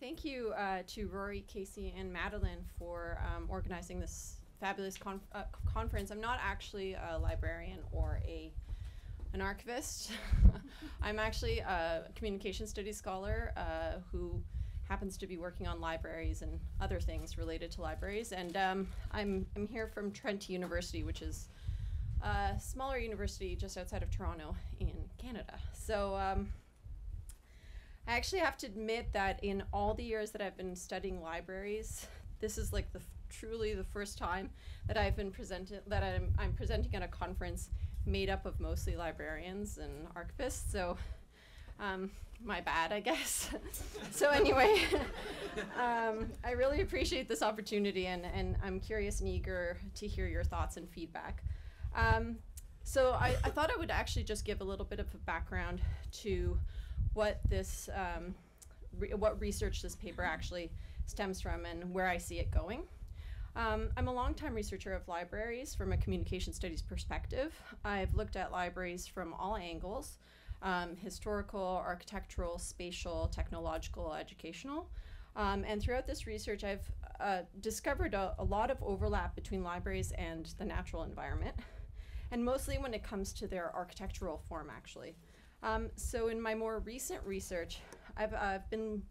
Thank you to Rory, Casey, and Madeline for organizing this fabulous conference. I'm not actually a librarian or an archivist. I'm actually a communication studies scholar who happens to be working on libraries and other things related to libraries. And I'm here from Trent University, which is a smaller university just outside of Toronto in Canada. So I actually have to admit that in all the years that I've been studying libraries, this is like truly the first time that I've been I'm presenting at a conference made up of mostly librarians and archivists. So my bad, I guess. So anyway, I really appreciate this opportunity, and I'm curious and eager to hear your thoughts and feedback. So I thought I would actually just give a little bit of a background to what this, what research this paper actually stems from and where I see it going. I'm a longtime researcher of libraries from a communication studies perspective. I've looked at libraries from all angles, historical, architectural, spatial, technological, educational. And throughout this research, I've discovered a lot of overlap between libraries and the natural environment, and mostly when it comes to their architectural form, actually. So in my more recent research, I've been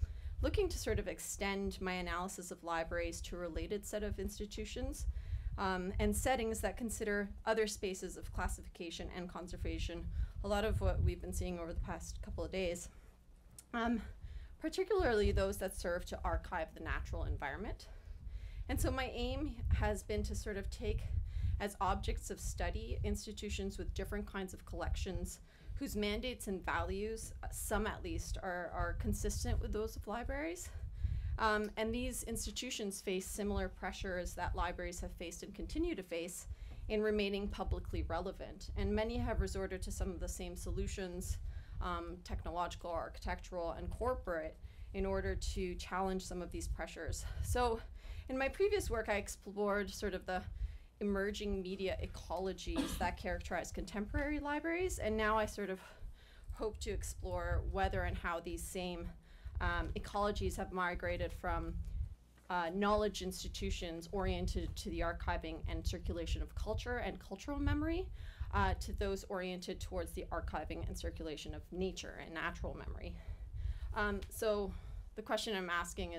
looking to sort of extend my analysis of libraries to a related set of institutions and settings that consider other spaces of classification and conservation, a lot of what we've been seeing over the past couple of days, particularly those that serve to archive the natural environment. And so my aim has been to sort of take as objects of study institutions with different kinds of collections whose mandates and values, some at least, are consistent with those of libraries. And these institutions face similar pressures that libraries have faced and continue to face in remaining publicly relevant. And many have resorted to some of the same solutions, technological, architectural, and corporate, in order to challenge some of these pressures. So in my previous work, I explored sort of the emerging media ecologies that characterize contemporary libraries, and now I sort of hope to explore whether and how these same ecologies have migrated from knowledge institutions oriented to the archiving and circulation of culture and cultural memory to those oriented towards the archiving and circulation of nature and natural memory. So the question I'm asking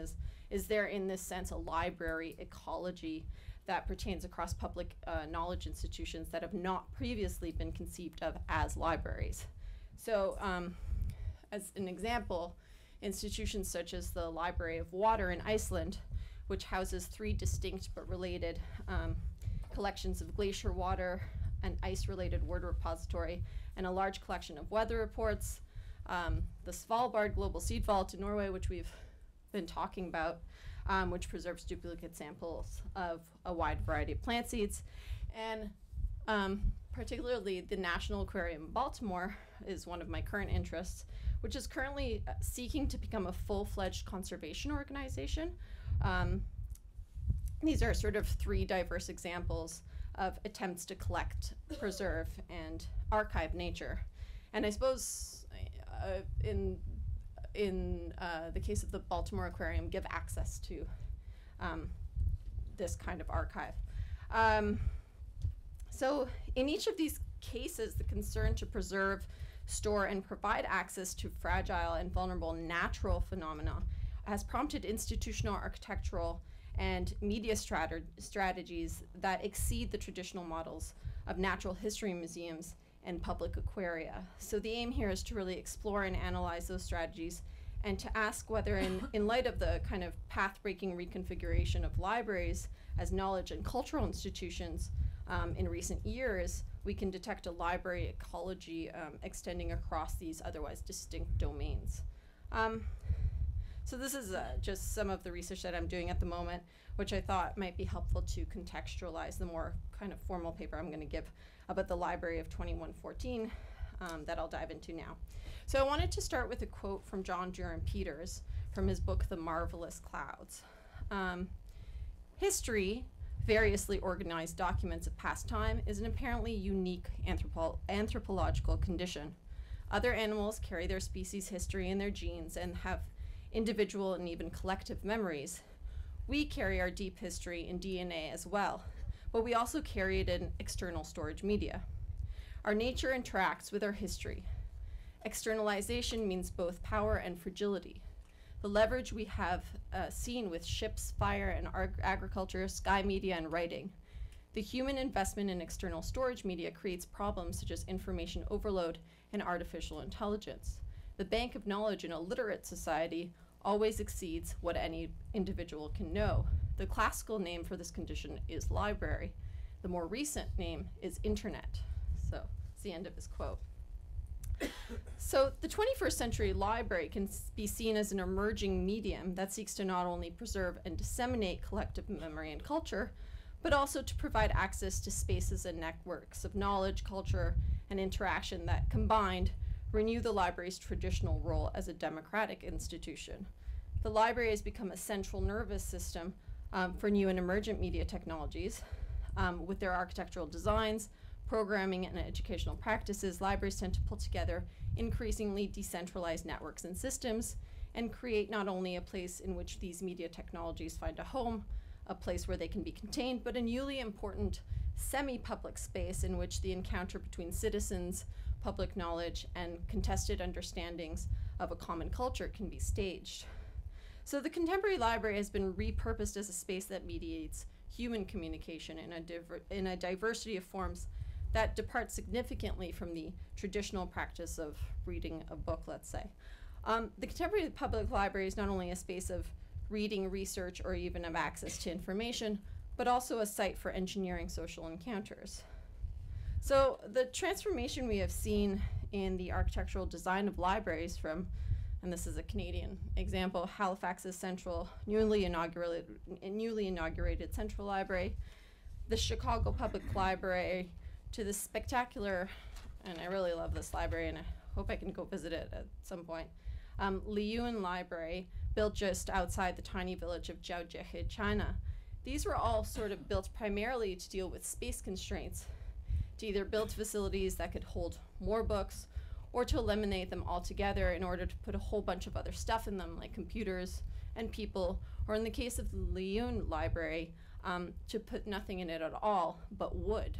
is there in this sense a library ecology that pertains across public knowledge institutions that have not previously been conceived of as libraries? So as an example, institutions such as the Library of Water in Iceland, which houses 3 distinct but related collections of glacier water, an ice-related word repository, and a large collection of weather reports. The Svalbard Global Seed Vault in Norway, which we've been talking about, which preserves duplicate samples of a wide variety of plant seeds. And particularly the National Aquarium in Baltimore is one of my current interests, which is currently seeking to become a full-fledged conservation organization. These are sort of 3 diverse examples of attempts to collect, preserve, and archive nature. And I suppose in the case of the Baltimore Aquarium, give access to this kind of archive. So in each of these cases, the concern to preserve, store, and provide access to fragile and vulnerable natural phenomena has prompted institutional, architectural, and media strategies that exceed the traditional models of natural history museums and public aquaria. So the aim here is to really explore and analyze those strategies and to ask whether in light of the kind of path-breaking reconfiguration of libraries as knowledge and cultural institutions in recent years, we can detect a library ecology extending across these otherwise distinct domains. So this is just some of the research that I'm doing at the moment, which I thought might be helpful to contextualize the more kind of formal paper I'm going to give about the Library of 2114 that I'll dive into now. So I wanted to start with a quote from John Durham Peters from his book, The Marvelous Clouds. History, variously organized documents of past time, is an apparently unique anthropological condition. Other animals carry their species history in their genes and have individual and even collective memories, we carry our deep history in DNA as well, but we also carry it in external storage media. Our nature interacts with our history. Externalization means both power and fragility. The leverage we have seen with ships, fire, and agriculture, sky media, and writing. The human investment in external storage media creates problems such as information overload and artificial intelligence. The bank of knowledge in a literate society always exceeds what any individual can know. The classical name for this condition is library. The more recent name is internet. So it's the end of his quote. So the 21st century library can be seen as an emerging medium that seeks to not only preserve and disseminate collective memory and culture, but also to provide access to spaces and networks of knowledge, culture, and interaction that combined renew the library's traditional role as a democratic institution. The library has become a central nervous system for new and emergent media technologies. With their architectural designs, programming, and educational practices, libraries tend to pull together increasingly decentralized networks and systems and create not only a place in which these media technologies find a home, a place where they can be contained, but a newly important semi-public space in which the encounter between citizens, public knowledge, and contested understandings of a common culture can be staged. So the contemporary library has been repurposed as a space that mediates human communication in a diversity of forms that depart significantly from the traditional practice of reading a book, let's say. The contemporary public library is not only a space of reading, research, or even of access to information, but also a site for engineering social encounters. So the transformation we have seen in the architectural design of libraries from, and this is a Canadian example, Halifax's newly inaugurated Central Library, the Chicago Public Library, to the spectacular, and I really love this library and I hope I can go visit it at some point, Liyuan Library, built just outside the tiny village of Jiaojiehe, China. These were all sort of built primarily to deal with space constraints, to either build facilities that could hold more books or to eliminate them altogether in order to put a whole bunch of other stuff in them, like computers and people, or in the case of the Liyuan Library, to put nothing in it at all but wood.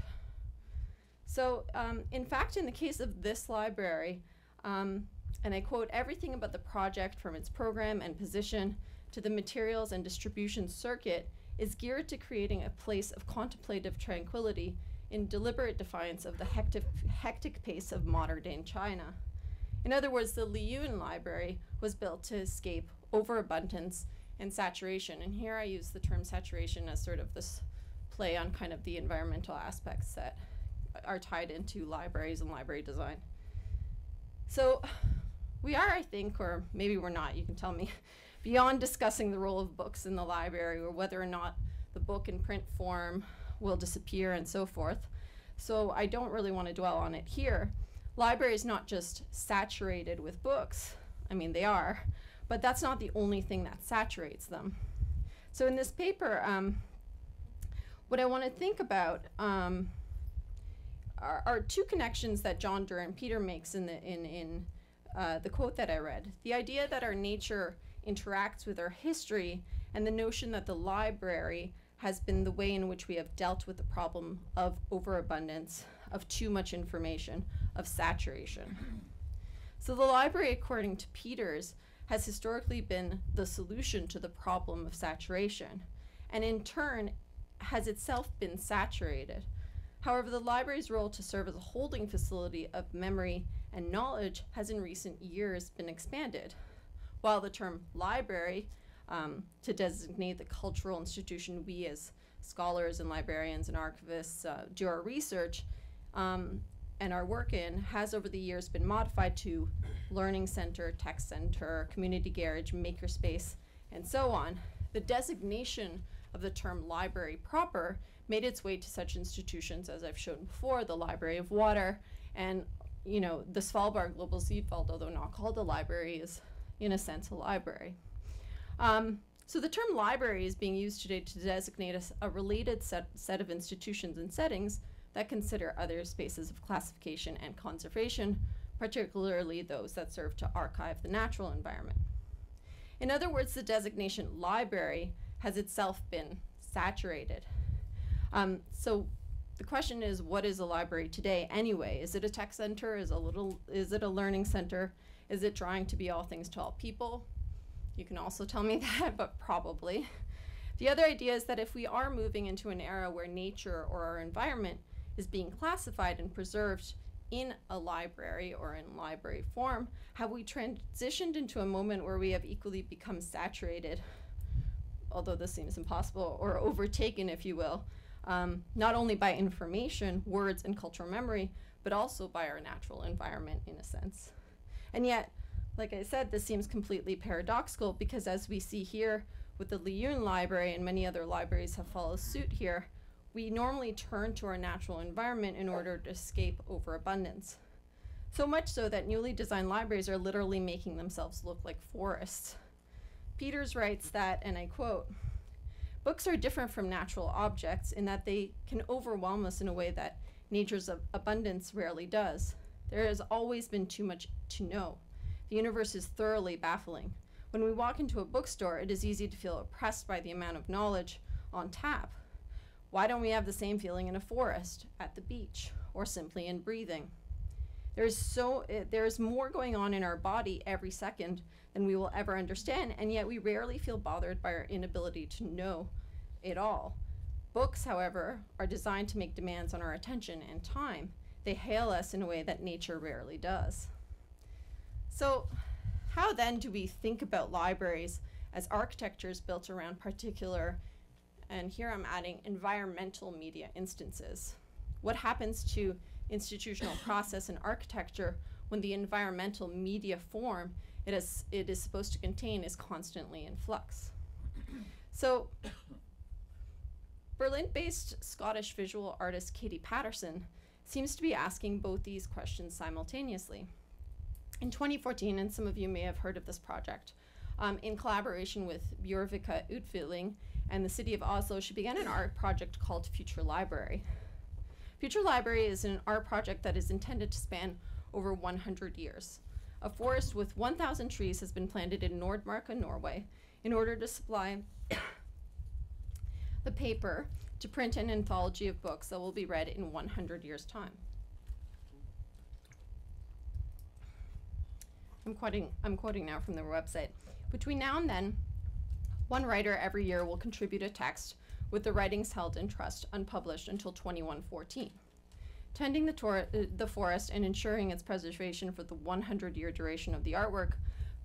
So in fact, in the case of this library, and I quote, everything about the project from its program and position to the materials and distribution circuit is geared to creating a place of contemplative tranquility in deliberate defiance of the hectic pace of modern-day China. In other words, the Liyuan Library was built to escape overabundance and saturation. And here I use the term saturation as sort of this play on kind of the environmental aspects that are tied into libraries and library design. So we are, I think, or maybe we're not, you can tell me, beyond discussing the role of books in the library or whether or not the book in print form will disappear and so forth. So I don't really want to dwell on it here. Library is not just saturated with books. I mean, they are, but that's not the only thing that saturates them. So in this paper, what I want to think about are two connections that John Duran Peter makes in the quote that I read. The idea that our nature interacts with our history and the notion that the library has been the way in which we have dealt with the problem of overabundance, of too much information, of saturation. So the library, according to Peters, has historically been the solution to the problem of saturation, and in turn has itself been saturated. However, the library's role to serve as a holding facility of memory and knowledge has in recent years been expanded. While the term library, to designate the cultural institution we as scholars and librarians and archivists do our research and our work in, has over the years been modified to learning center, tech center, community garage, makerspace, and so on. The designation of the term library proper made its way to such institutions as I've shown before, the Library of Water, and the Svalbard Global Seedvault, although not called a library, is in a sense a library. So the term library is being used today to designate a related set of institutions and settings that consider other spaces of classification and conservation, particularly those that serve to archive the natural environment. In other words, the designation library has itself been saturated. So the question is, what is a library today anyway? Is it a tech center? Is it a learning center? Is it trying to be all things to all people? You can also tell me that, but probably. The other idea is that if we are moving into an era where nature or our environment is being classified and preserved in a library or in library form, have we transitioned into a moment where we have equally become saturated, although this seems impossible, or overtaken, if you will, not only by information, words, and cultural memory, but also by our natural environment in a sense. And yet, like I said, this seems completely paradoxical because as we see here with the Liyun Library and many other libraries have followed suit here, we normally turn to our natural environment in order to escape overabundance. So much so that newly designed libraries are literally making themselves look like forests. Peters writes that, and I quote, "Books are different from natural objects in that they can overwhelm us in a way that nature's abundance rarely does. There has always been too much to know. The universe is thoroughly baffling. When we walk into a bookstore, it is easy to feel oppressed by the amount of knowledge on tap. Why don't we have the same feeling in a forest, at the beach, or simply in breathing? There is more going on in our body every second than we will ever understand, and yet we rarely feel bothered by our inability to know it all. Books, however, are designed to make demands on our attention and time. They hail us in a way that nature rarely does." So, how then do we think about libraries as architectures built around particular, and here I'm adding environmental media instances? What happens to institutional process and architecture when the environmental media form it is supposed to contain is constantly in flux? So, Berlin-based Scottish visual artist Katie Patterson seems to be asking both these questions simultaneously. In 2014, and some of you may have heard of this project, in collaboration with Bjørvika Utvikling and the city of Oslo, she began an art project called Future Library. Future Library is an art project that is intended to span over 100 years. A forest with 1,000 trees has been planted in Nordmarka, Norway, in order to supply the paper to print an anthology of books that will be read in 100 years' time. I'm quoting now from their website. Between now and then, one writer every year will contribute a text with the writings held in trust unpublished until 2114. Tending the forest and ensuring its preservation for the 100-year duration of the artwork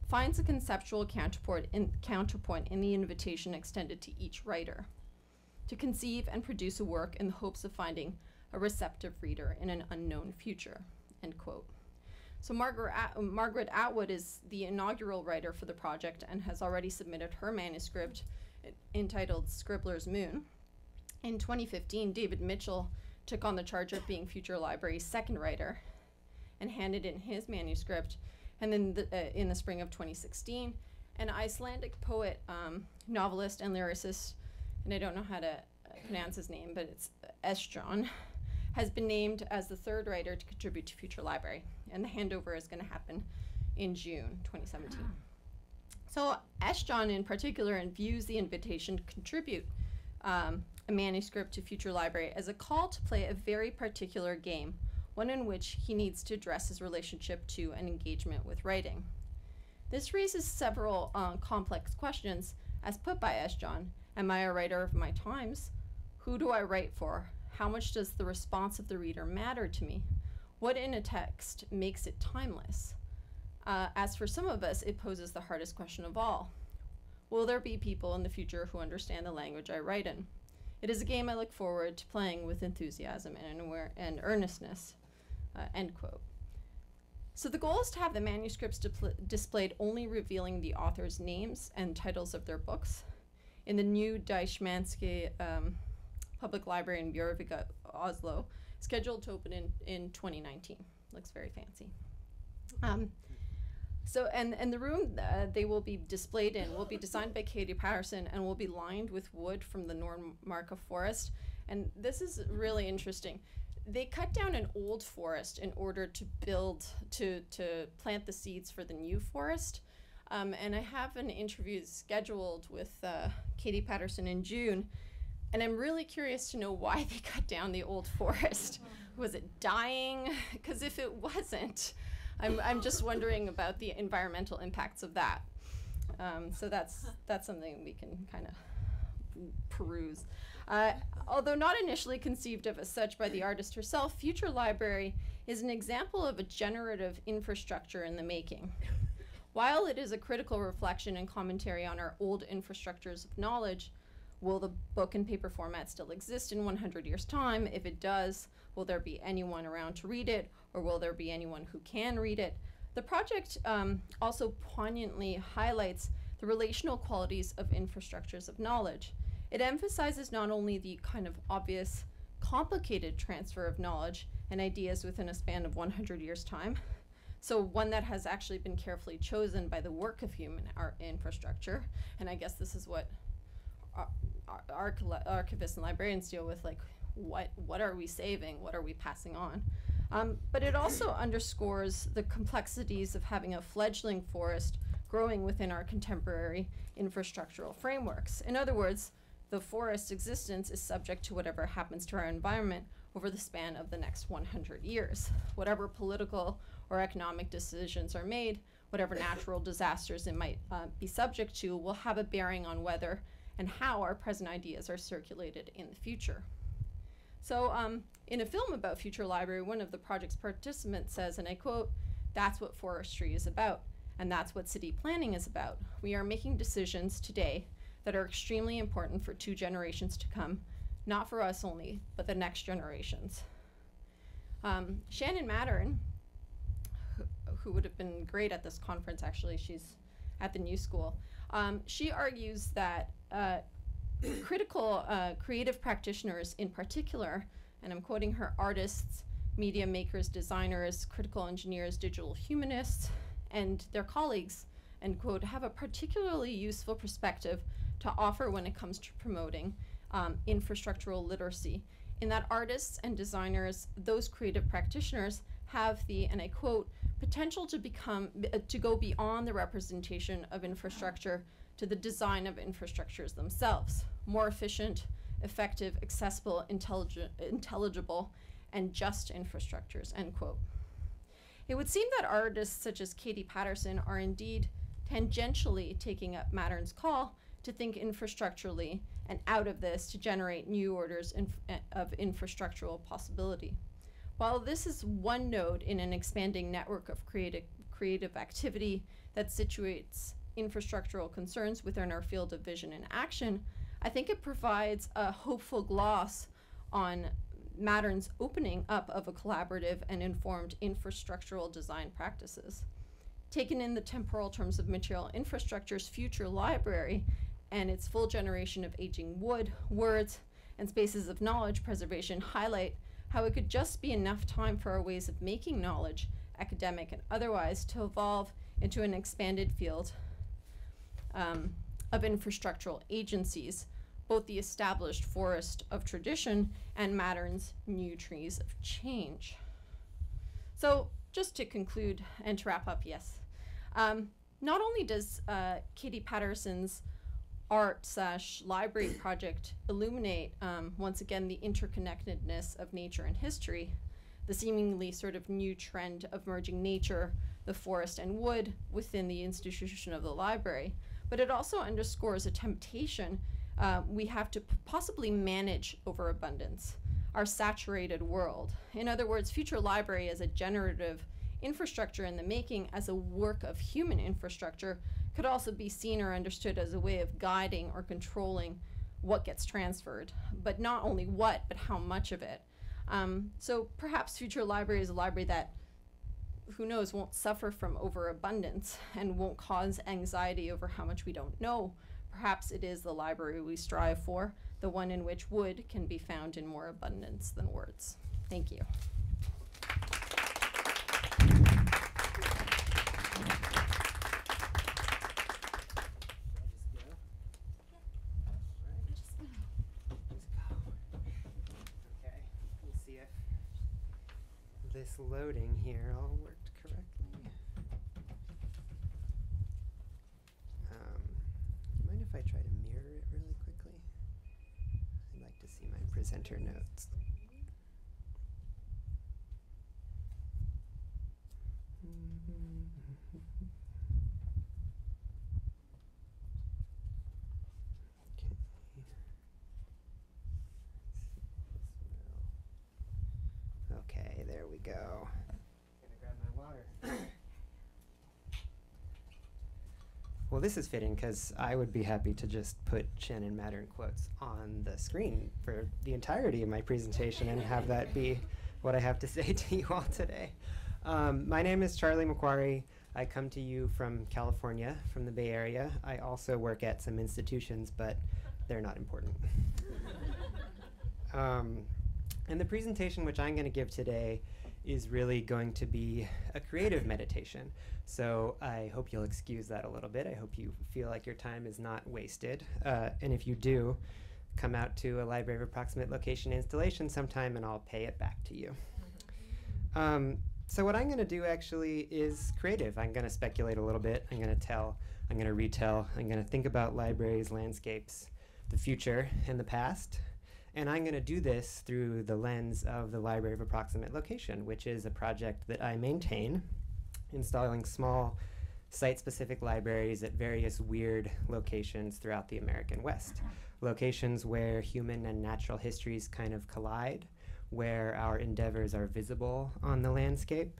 finds a conceptual counterpoint in the invitation extended to each writer to conceive and produce a work in the hopes of finding a receptive reader in an unknown future, end quote. So Margaret Atwood is the inaugural writer for the project and has already submitted her manuscript entitled Scribbler's Moon. In 2015, David Mitchell took on the charge of being Future Library's second writer and handed in his manuscript. And then in the spring of 2016, an Icelandic poet, novelist, and lyricist, and I don't know how to pronounce his name, but it's Esjon, has been named as the third writer to contribute to Future Library. And the handover is going to happen in June 2017. So Esjon in particular views the invitation to contribute a manuscript to Future Library as a call to play a very particular game, one in which he needs to address his relationship to and engagement with writing. This raises several complex questions as put by Esjon. Am I a writer of my times? Who do I write for? How much does the response of the reader matter to me? What in a text makes it timeless? As for some of us, it poses the hardest question of all. Will there be people in the future who understand the language I write in? It is a game I look forward to playing with enthusiasm and earnestness, end quote. So the goal is to have the manuscripts displayed only revealing the author's names and titles of their books in the new Deichmanske Public Library in Bjørvika, Oslo, scheduled to open in 2019. Looks very fancy. And the room they will be displayed in will be designed by Katie Patterson and will be lined with wood from the Nordmarka forest. And this is really interesting. They cut down an old forest in order to plant the seeds for the new forest. And I have an interview scheduled with Katie Patterson in June, and I'm really curious to know why they cut down the old forest. Was it dying? Because if it wasn't, I'm just wondering about the environmental impacts of that. So that's something we can kind of peruse. Although not initially conceived of as such by the artist herself, Future Library is an example of a generative infrastructure in the making. While it is a critical reflection and commentary on our old infrastructures of knowledge, will the book and paper format still exist in 100 years' time? If it does, will there be anyone around to read it, or will there be anyone who can read it? The project also poignantly highlights the relational qualities of infrastructures of knowledge. It emphasizes not only the kind of obvious, complicated transfer of knowledge and ideas within a span of 100 years' time, so one that has actually been carefully chosen by the work of human infrastructure, and I guess this is what archivists and librarians deal with, like what are we saving, what are we passing on? But it also underscores the complexities of having a fledgling forest growing within our contemporary infrastructural frameworks. In other words, the forest's existence is subject to whatever happens to our environment over the span of the next 100 years. Whatever political or economic decisions are made, whatever natural disasters it might be subject to, will have a bearing on whether and how our present ideas are circulated in the future. So in a film about Future Library, one of the project's participants says, and I quote, "That's what forestry is about, and that's what city planning is about. We are making decisions today that are extremely important for 2 generations to come, not for us only, but the next generations." Shannon Mattern, who would have been great at this conference, actually, she's at the New School, she argues that critical creative practitioners in particular, and I'm quoting her, artists, media makers, designers, critical engineers, digital humanists, and their colleagues, end quote, have a particularly useful perspective to offer when it comes to promoting infrastructural literacy, in that artists and designers, those creative practitioners, have the, and I quote, potential to become, to go beyond the representation of infrastructure to the design of infrastructures themselves, more efficient, effective, accessible, intelligible, and just infrastructures, end quote. It would seem that artists such as Katie Patterson are indeed tangentially taking up Mattern's call to think infrastructurally, and out of this to generate new orders of infrastructural possibility. While this is one node in an expanding network of creative activity that situates infrastructural concerns within our field of vision and action, I think it provides a hopeful gloss on Mattern's opening up of a collaborative and informed infrastructural design practices. Taken in the temporal terms of material infrastructure's Future Library and its full generation of aging wood, words, and spaces of knowledge preservation highlight how it could just be enough time for our ways of making knowledge, academic and otherwise, to evolve into an expanded field of infrastructural agencies, both the established forest of tradition and Mattern's new trees of change. So just to conclude and to wrap up, yes. Not only does Katie Patterson's art/library project illuminate, once again, the interconnectedness of nature and history, the seemingly sort of new trend of merging nature, the forest, and wood within the institution of the library, but it also underscores a temptation we have to possibly manage overabundance, our saturated world. In other words, Future Library as a generative infrastructure in the making, as a work of human infrastructure, could also be seen or understood as a way of guiding or controlling what gets transferred, but not only what, but how much of it. So perhaps Future Library is a library that, who knows, won't suffer from overabundance and won't cause anxiety over how much we don't know. Perhaps it is the library we strive for, the one in which wood can be found in more abundance than words. Thank you. This loading here all worked correctly. enter notes. Okay, there we go. Gonna grab my water. Well, this is fitting because I would be happy to just put Chen and matter in quotes on the screen for the entirety of my presentation and have that be what I have to say to you all today. My name is Charlie Macquarie. I come to you from California, from the Bay Area. I also work at some institutions, but they're not important. And the presentation which I'm going to give today is really going to be a creative meditation. So I hope you'll excuse that a little bit. I hope you feel like your time is not wasted. And if you do, come out to a Library of Approximate Location installation sometime and I'll pay it back to you. So what I'm going to do actually is creative. I'm going to speculate a little bit. I'm going to tell, I'm going to retell, I'm going to think about libraries, landscapes, the future, and the past. And I'm going to do this through the lens of the Library of Approximate Location, which is a project that I maintain, installing small site-specific libraries at various weird locations throughout the American West. Locations where human and natural histories kind of collide, where our endeavors are visible on the landscape,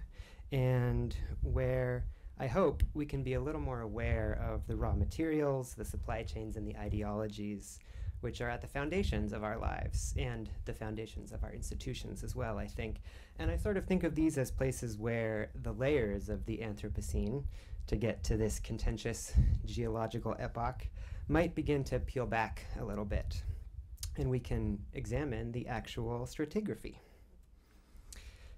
and where I hope we can be a little more aware of the raw materials, the supply chains, and the ideologies which are at the foundations of our lives and the foundations of our institutions as well, I think. And I sort of think of these as places where the layers of the Anthropocene, to get to this contentious geological epoch, might begin to peel back a little bit. And we can examine the actual stratigraphy.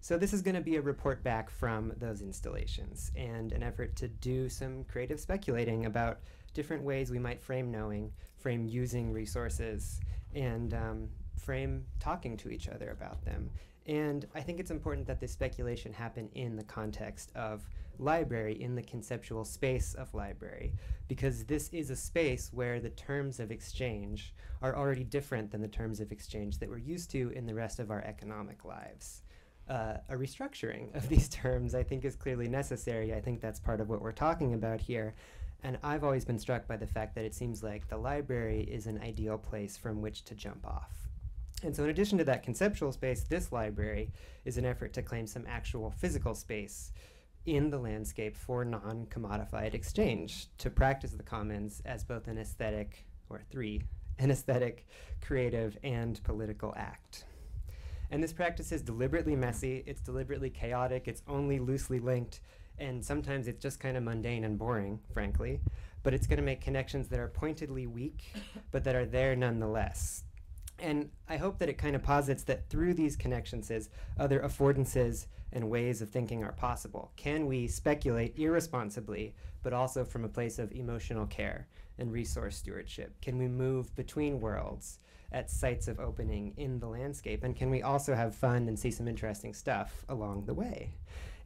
So this is going to be a report back from those installations and an effort to do some creative speculating about different ways we might frame knowing, frame using resources, and frame talking to each other about them. And I think it's important that this speculation happen in the context of library, in the conceptual space of library, because this is a space where the terms of exchange are already different than the terms of exchange that we're used to in the rest of our economic lives. A restructuring of these terms, I think, is clearly necessary. I think that's part of what we're talking about here. And I've always been struck by the fact that it seems like the library is an ideal place from which to jump off. And so in addition to that conceptual space, this library is an effort to claim some actual physical space in the landscape for non-commodified exchange, to practice the commons as both an aesthetic, or an aesthetic, creative, and political act. And this practice is deliberately messy, it's deliberately chaotic, it's only loosely linked, and sometimes it's just kind of mundane and boring, frankly. But it's going to make connections that are pointedly weak, but that are there nonetheless. And I hope that it kind of posits that through these connections, other affordances and ways of thinking are possible. Can we speculate irresponsibly, but also from a place of emotional care and resource stewardship? Can we move between worlds at sites of opening in the landscape? And can we also have fun and see some interesting stuff along the way?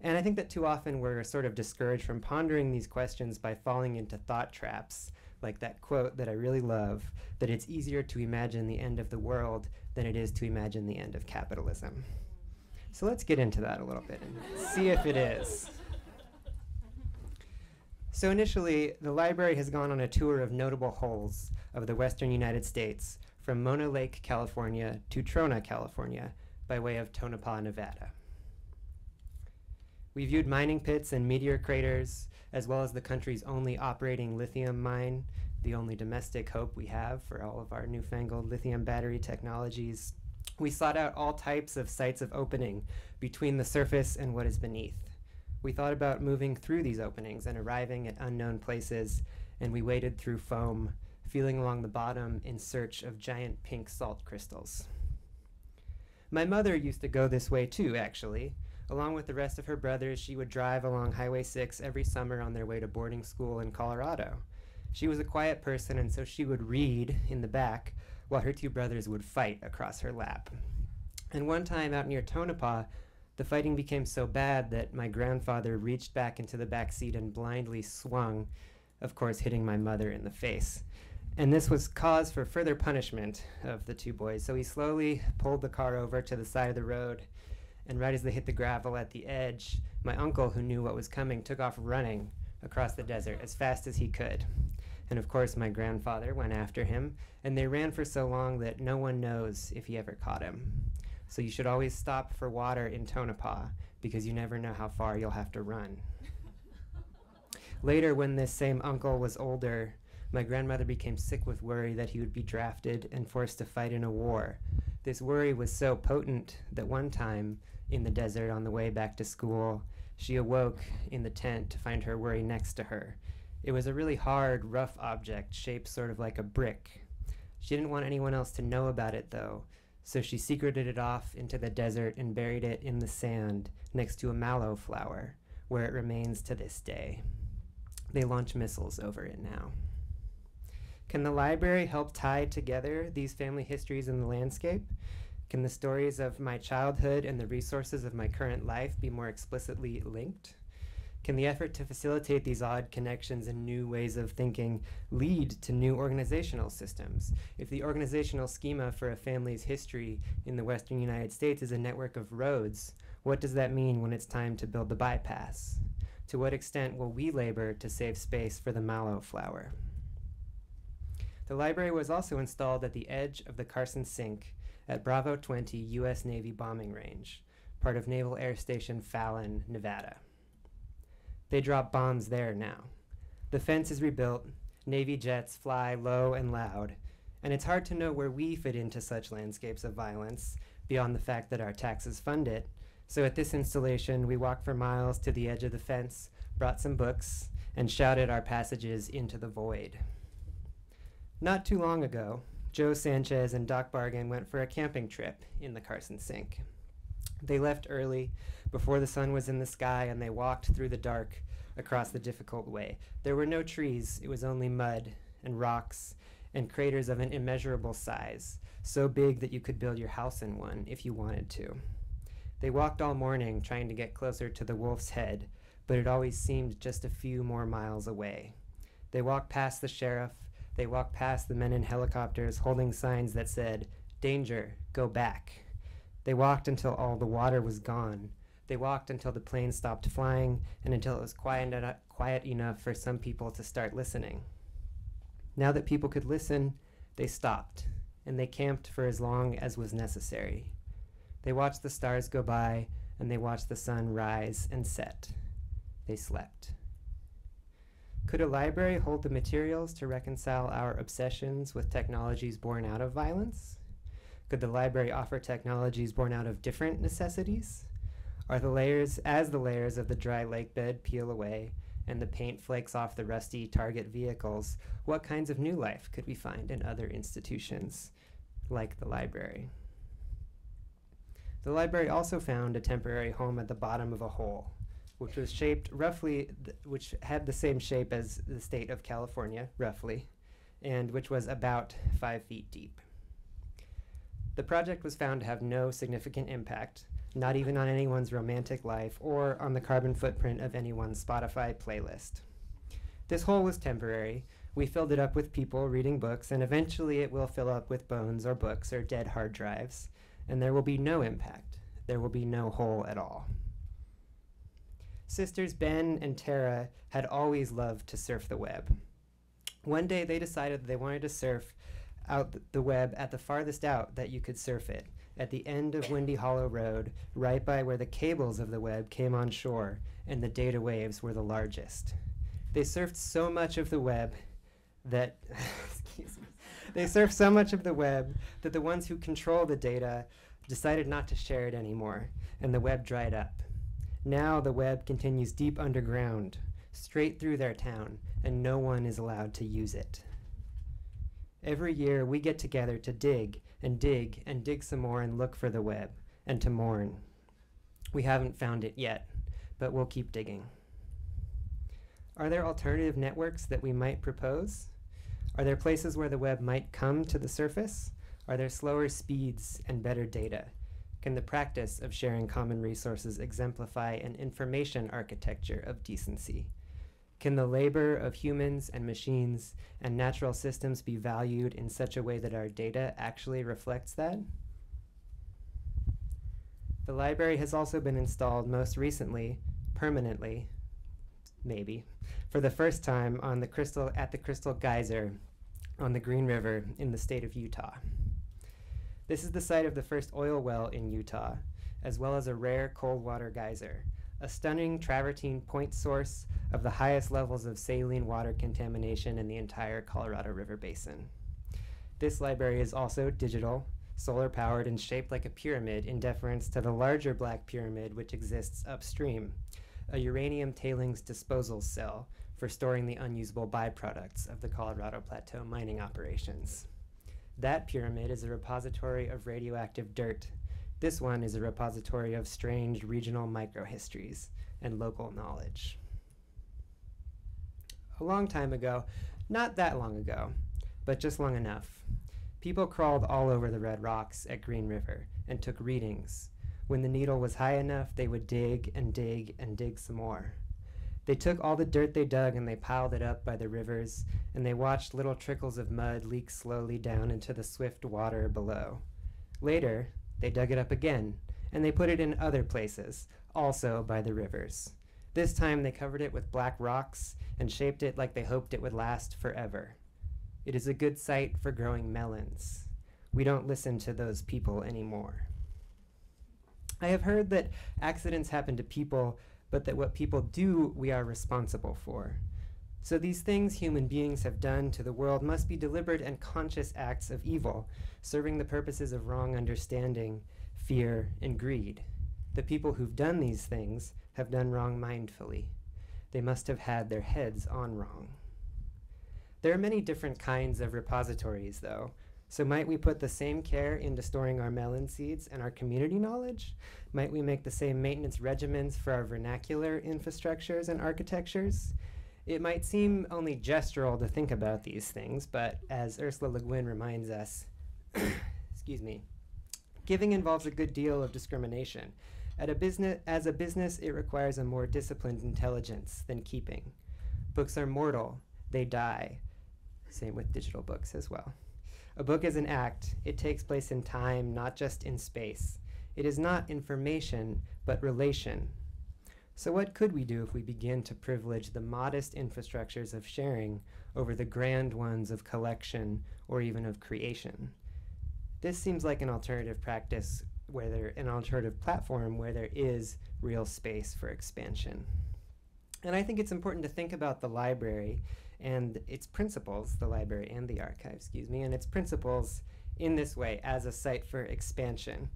And I think that too often we're sort of discouraged from pondering these questions by falling into thought traps, like that quote that I really love, that it's easier to imagine the end of the world than it is to imagine the end of capitalism. So let's get into that a little bit and see if it is. So initially, the library has gone on a tour of notable holes of the western United States, from Mona Lake, California to Trona, California, by way of Tonopah, Nevada. We viewed mining pits and meteor craters, as well as the country's only operating lithium mine, the only domestic hope we have for all of our newfangled lithium battery technologies. We sought out all types of sites of opening between the surface and what is beneath. We thought about moving through these openings and arriving at unknown places, and we waded through foam, feeling along the bottom in search of giant pink salt crystals. My mother used to go this way too, actually. Along with the rest of her brothers, she would drive along Highway 6 every summer on their way to boarding school in Colorado. She was a quiet person, and so she would read in the back while her two brothers would fight across her lap. And one time out near Tonopah, the fighting became so bad that my grandfather reached back into the back seat and blindly swung, of course hitting my mother in the face. And this was cause for further punishment of the two boys. So he slowly pulled the car over to the side of the road, and right as they hit the gravel at the edge, my uncle, who knew what was coming, took off running across the desert as fast as he could. And of course, my grandfather went after him, and they ran for so long that no one knows if he ever caught him. So you should always stop for water in Tonopah, because you never know how far you'll have to run. Later, when this same uncle was older, my grandmother became sick with worry that he would be drafted and forced to fight in a war. This worry was so potent that one time in the desert on the way back to school, she awoke in the tent to find her worry next to her. It was a really hard, rough object shaped sort of like a brick. She didn't want anyone else to know about it, though, so she secreted it off into the desert and buried it in the sand next to a mallow flower, where it remains to this day. They launch missiles over it now. Can the library help tie together these family histories in the landscape? Can the stories of my childhood and the resources of my current life be more explicitly linked? Can the effort to facilitate these odd connections and new ways of thinking lead to new organizational systems? If the organizational schema for a family's history in the Western United States is a network of roads, what does that mean when it's time to build the bypass? To what extent will we labor to save space for the mallow flower? The library was also installed at the edge of the Carson Sink at Bravo 20 U.S. Navy bombing range, part of Naval Air Station Fallon, Nevada. They drop bombs there now. The fence is rebuilt, Navy jets fly low and loud, and it's hard to know where we fit into such landscapes of violence, beyond the fact that our taxes fund it. So at this installation, we walked for miles to the edge of the fence, brought some books, and shouted our passages into the void. Not too long ago, Joe Sanchez and Doc Bargan went for a camping trip in the Carson Sink. They left early, before the sun was in the sky, and they walked through the dark across the difficult way. There were no trees, it was only mud and rocks and craters of an immeasurable size, so big that you could build your house in one if you wanted to. They walked all morning trying to get closer to the Wolfe's Head, but it always seemed just a few more miles away. They walked past the sheriff. They walked past the men in helicopters holding signs that said, "Danger, go back." They walked until all the water was gone. They walked until the plane stopped flying and until it was quiet enough for some people to start listening. Now that people could listen, they stopped, and they camped for as long as was necessary. They watched the stars go by, and they watched the sun rise and set. They slept. Could a library hold the materials to reconcile our obsessions with technologies born out of violence? Could the library offer technologies born out of different necessities? As the layers of the dry lake bed peel away and the paint flakes off the rusty target vehicles, what kinds of new life could we find in other institutions like the library? The library also found a temporary home at the bottom of a hole, which was shaped roughly, which had the same shape as the state of California, roughly, and which was about 5 feet deep. The project was found to have no significant impact, not even on anyone's romantic life or on the carbon footprint of anyone's Spotify playlist. This hole was temporary. We filled it up with people reading books, and eventually it will fill up with bones or books or dead hard drives, and there will be no impact. There will be no hole at all. Sisters Ben and Tara had always loved to surf the web. One day they decided that they wanted to surf out the web at the farthest out that you could surf it, at the end of Windy Hollow Road, right by where the cables of the web came on shore and the data waves were the largest. They surfed so much of the web that they surfed so much of the web that the ones who control the data decided not to share it anymore, and the web dried up. Now the web continues deep underground, straight through their town, and no one is allowed to use it. Every year we get together to dig and dig and dig some more and look for the web, and to mourn. We haven't found it yet, but we'll keep digging. Are there alternative networks that we might propose? Are there places where the web might come to the surface? Are there slower speeds and better data? Can the practice of sharing common resources exemplify an information architecture of decency? Can the labor of humans and machines and natural systems be valued in such a way that our data actually reflects that? The library has also been installed most recently, permanently, maybe, for the first time at the Crystal Geyser on the Green River in the state of Utah. This is the site of the first oil well in Utah, as well as a rare cold water geyser, a stunning travertine point source of the highest levels of saline water contamination in the entire Colorado River Basin. This library is also digital, solar-powered, and shaped like a pyramid in deference to the larger Black Pyramid which exists upstream, a uranium tailings disposal cell for storing the unusable byproducts of the Colorado Plateau mining operations. That pyramid is a repository of radioactive dirt. This one is a repository of strange regional microhistories and local knowledge. A long time ago, not that long ago, but just long enough, people crawled all over the red rocks at Green River and took readings. When the needle was high enough, they would dig and dig and dig some more. They took all the dirt they dug and they piled it up by the rivers, and they watched little trickles of mud leak slowly down into the swift water below. Later, they dug it up again, and they put it in other places, also by the rivers. This time they covered it with black rocks and shaped it like they hoped it would last forever. It is a good site for growing melons. We don't listen to those people anymore. I have heard that accidents happen to people, but that what people do, we are responsible for. So these things human beings have done to the world must be deliberate and conscious acts of evil, serving the purposes of wrong understanding, fear, and greed. The people who've done these things have done wrong mindfully. They must have had their heads on wrong. There are many different kinds of repositories, though. So might we put the same care into storing our melon seeds and our community knowledge? Might we make the same maintenance regimens for our vernacular infrastructures and architectures? It might seem only gestural to think about these things, but as Ursula Le Guin reminds us, excuse me, giving involves a good deal of discrimination. As a business, it requires a more disciplined intelligence than keeping. Books are mortal, they die. Same with digital books as well. A book is an act. It takes place in time, not just in space. It is not information, but relation. So what could we do if we begin to privilege the modest infrastructures of sharing over the grand ones of collection or even of creation? This seems like an alternative practice, an alternative platform where there is real space for expansion. And I think it's important to think about the library and its principles, the library and the archive, and its principles in this way as a site for expansion.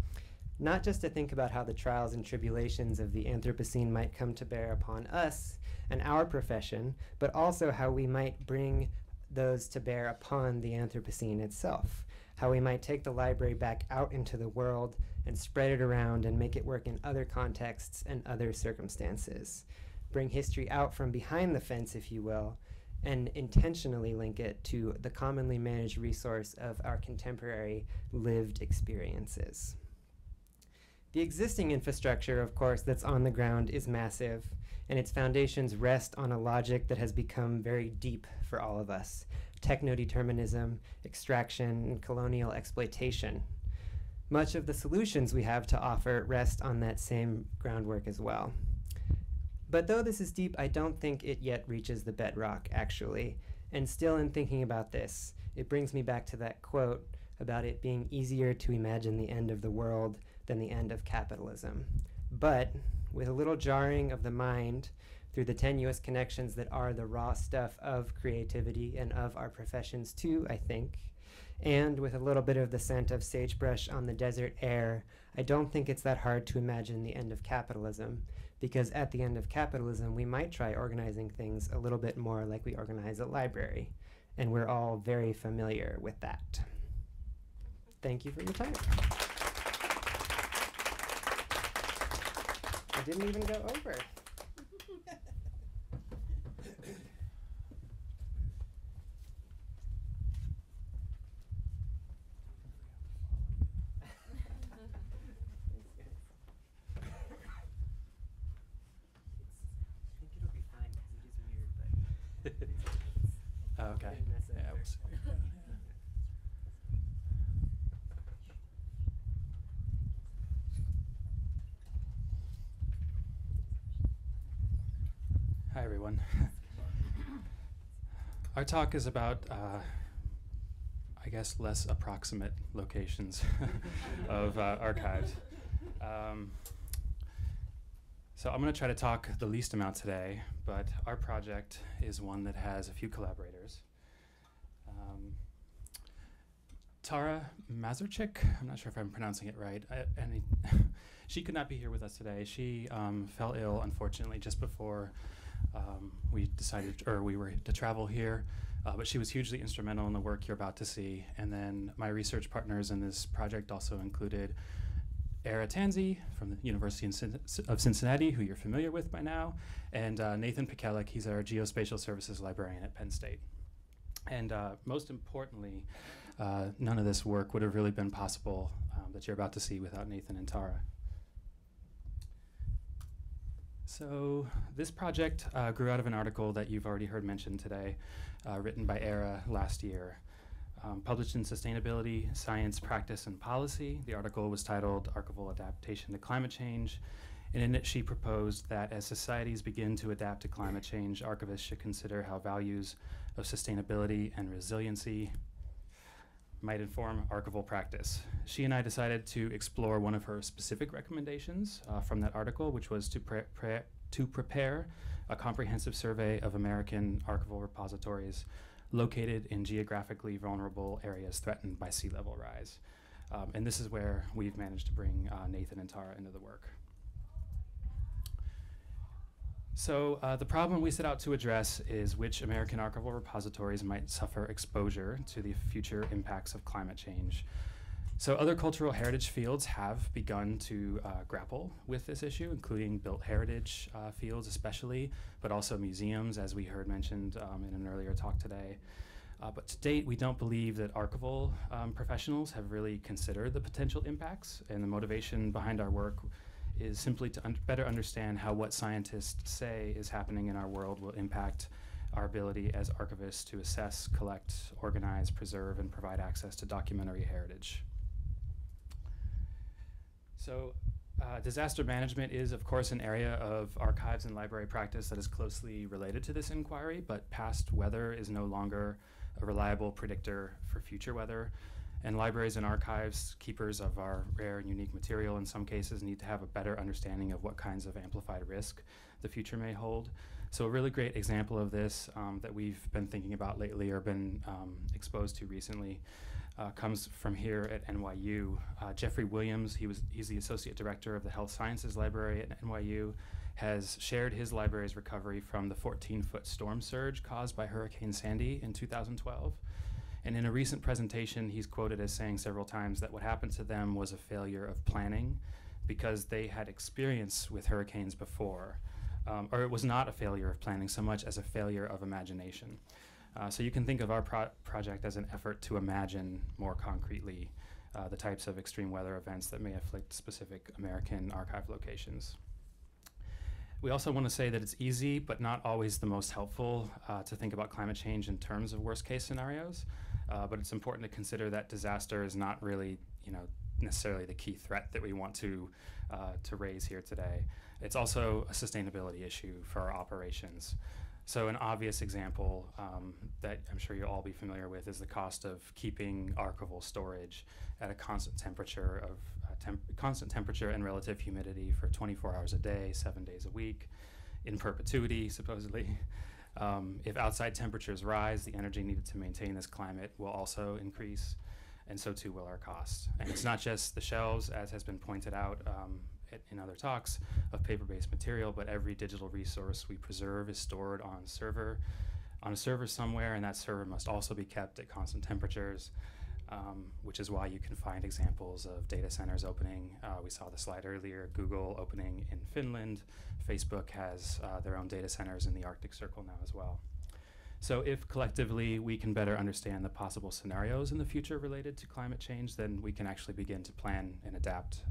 Not just to think about how the trials and tribulations of the Anthropocene might come to bear upon us and our profession, but also how we might bring those to bear upon the Anthropocene itself, how we might take the library back out into the world and spread it around and make it work in other contexts and other circumstances. Bring history out from behind the fence, if you will, and intentionally link it to the commonly managed resource of our contemporary lived experiences. The existing infrastructure, of course, that's on the ground is massive, and its foundations rest on a logic that has become very deep for all of us: techno-determinism, extraction, and colonial exploitation. Much of the solutions we have to offer rest on that same groundwork as well. But though this is deep, I don't think it yet reaches the bedrock, actually. And still in thinking about this, it brings me back to that quote about it being easier to imagine the end of the world than the end of capitalism. But with a little jarring of the mind through the tenuous connections that are the raw stuff of creativity and of our professions too, I think, and with a little bit of the scent of sagebrush on the desert air, I don't think it's that hard to imagine the end of capitalism, because at the end of capitalism, we might try organizing things a little bit more like we organize a library, and we're all very familiar with that. Thank you for your time. I didn't even go over. I think it'll be fine because it is weird, but Oh, okay. Yeah, we'll see. Hi, everyone. Our talk is about, I guess, less approximate locations of archives. So I'm going to try to talk the least amount today, but our project is one that has a few collaborators. Tara Mazurczyk, I'm not sure if I'm pronouncing it right, she could not be here with us today. She fell ill, unfortunately, just before we decided, or we were to travel here, but she was hugely instrumental in the work you're about to see. And then my research partners in this project also included Eira Tansey from the University of Cincinnati, who you're familiar with by now, and Nathan Piekielek, he's our Geospatial Services librarian at Penn State. And most importantly, none of this work would have really been possible that you're about to see without Nathan and Tara. So this project grew out of an article that you've already heard mentioned today, written by Eira last year. Published in Sustainability, Science, Practice, and Policy. The article was titled Archival Adaptation to Climate Change, and in it she proposed that as societies begin to adapt to climate change, archivists should consider how values of sustainability and resiliency might inform archival practice. She and I decided to explore one of her specific recommendations from that article, which was to prepare a comprehensive survey of American archival repositories located in geographically vulnerable areas threatened by sea level rise. And this is where we've managed to bring Nathan and Tara into the work. So the problem we set out to address is which American archival repositories might suffer exposure to the future impacts of climate change. So other cultural heritage fields have begun to grapple with this issue, including built heritage fields especially, but also museums, as we heard mentioned in an earlier talk today. But to date, we don't believe that archival professionals have really considered the potential impacts, and the motivation behind our work is simply to better understand how what scientists say is happening in our world will impact our ability as archivists to assess, collect, organize, preserve, and provide access to documentary heritage. So disaster management is, of course, an area of archives and library practice that is closely related to this inquiry, but past weather is no longer a reliable predictor for future weather. And libraries and archives, keepers of our rare and unique material in some cases, need to have a better understanding of what kinds of amplified risk the future may hold. So a really great example of this that we've been thinking about lately or been exposed to recently comes from here at NYU. Jeffrey Williams, he's the Associate Director of the Health Sciences Library at NYU, has shared his library's recovery from the 14-foot storm surge caused by Hurricane Sandy in 2012. And in a recent presentation, he's quoted as saying several times that what happened to them was a failure of planning because they had experience with hurricanes before. Or it was not a failure of planning so much as a failure of imagination. So you can think of our project as an effort to imagine more concretely the types of extreme weather events that may afflict specific American archive locations. We also want to say that it's easy, but not always the most helpful to think about climate change in terms of worst case scenarios. But it's important to consider that disaster is not really, necessarily the key threat that we want to raise here today. It's also a sustainability issue for our operations. So an obvious example that I'm sure you'll all be familiar with is the cost of keeping archival storage at a constant temperature and relative humidity for 24 hours a day, 7 days a week, in perpetuity, supposedly. If outside temperatures rise, the energy needed to maintain this climate will also increase, and so too will our costs. And it's not just the shelves, as has been pointed out in other talks, of paper-based material, but every digital resource we preserve is stored on a server somewhere, and that server must also be kept at constant temperatures, which is why you can find examples of data centers opening. We saw the slide earlier, Google opening in Finland. Facebook has their own data centers in the Arctic Circle now as well. So if collectively we can better understand the possible scenarios in the future related to climate change, then we can actually begin to plan and adapt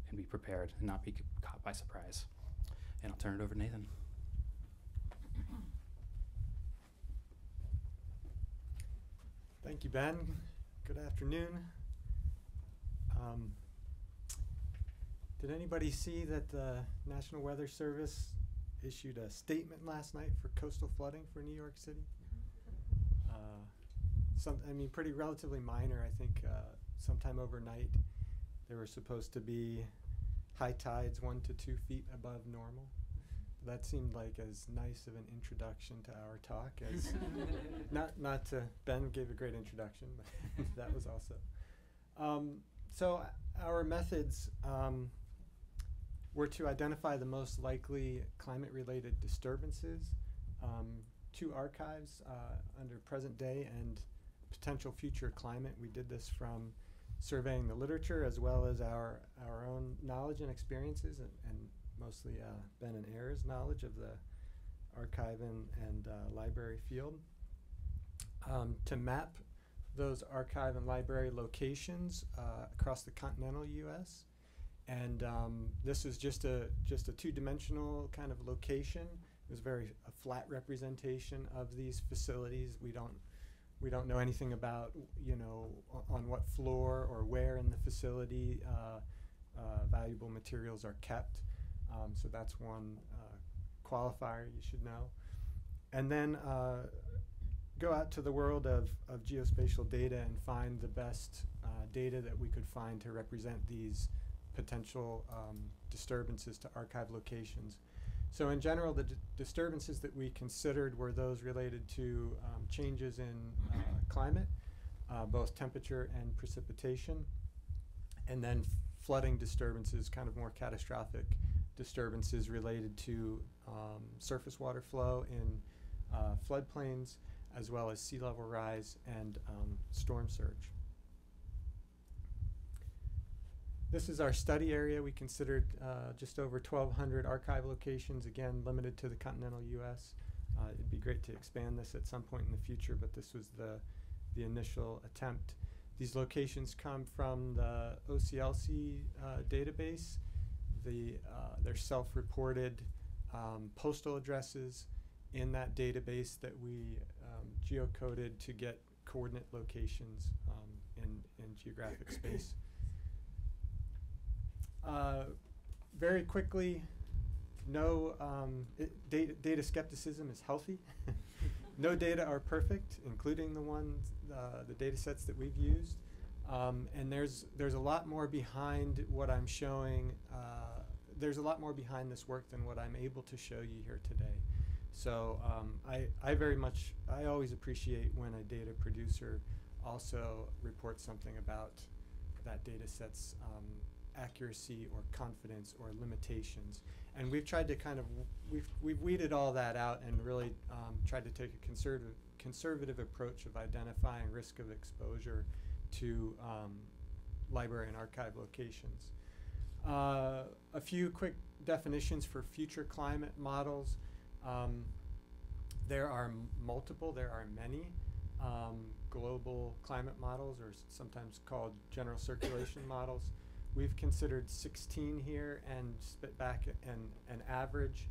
and be prepared and not be caught by surprise. And I'll turn it over to Nathan. Thank you, Ben. Good afternoon. Did anybody see that the National Weather Service issued a statement last night for coastal flooding for New York City? Pretty relatively minor. I think sometime overnight there were supposed to be high tides 1 to 2 feet above normal. That seemed like as nice of an introduction to our talk as not to Ben gave a great introduction, but that was also. So our methods were to identify the most likely climate-related disturbances, 2 archives under present day and potential future climate. We did this from surveying the literature as well as our own knowledge and experiences, and mostly Ben and Eira's knowledge of the archive and library field. To map those archive and library locations across the continental U.S. And this is just a 2-dimensional kind of location. It was a flat representation of these facilities. We don't know anything about, on what floor or where in the facility valuable materials are kept. So that's one qualifier you should know. And then go out to the world of geospatial data and find the best data that we could find to represent these potential disturbances to archive locations. So in general, the disturbances that we considered were those related to changes in climate, both temperature and precipitation, and then flooding disturbances, kind of more catastrophic disturbances related to surface water flow in floodplains, as well as sea level rise and storm surge. This is our study area. We considered just over 1,200 archive locations, again, limited to the continental U.S. It'd be great to expand this at some point in the future, but this was the initial attempt. These locations come from the OCLC database. They're self-reported postal addresses in that database that we geocoded to get coordinate locations in geographic space. Very quickly, no data skepticism is healthy. No data are perfect, including the data sets that we've used. And there's a lot more behind what I'm showing. There's a lot more behind this work than what I'm able to show you here today. So I always appreciate when a data producer also reports something about that data set's accuracy or confidence or limitations. And we've tried to we've weeded all that out and really tried to take a conservative approach of identifying risk of exposure to library and archive locations. A few quick definitions for future climate models. There are many global climate models, or sometimes called general circulation models. We've considered 16 here and spit back an average.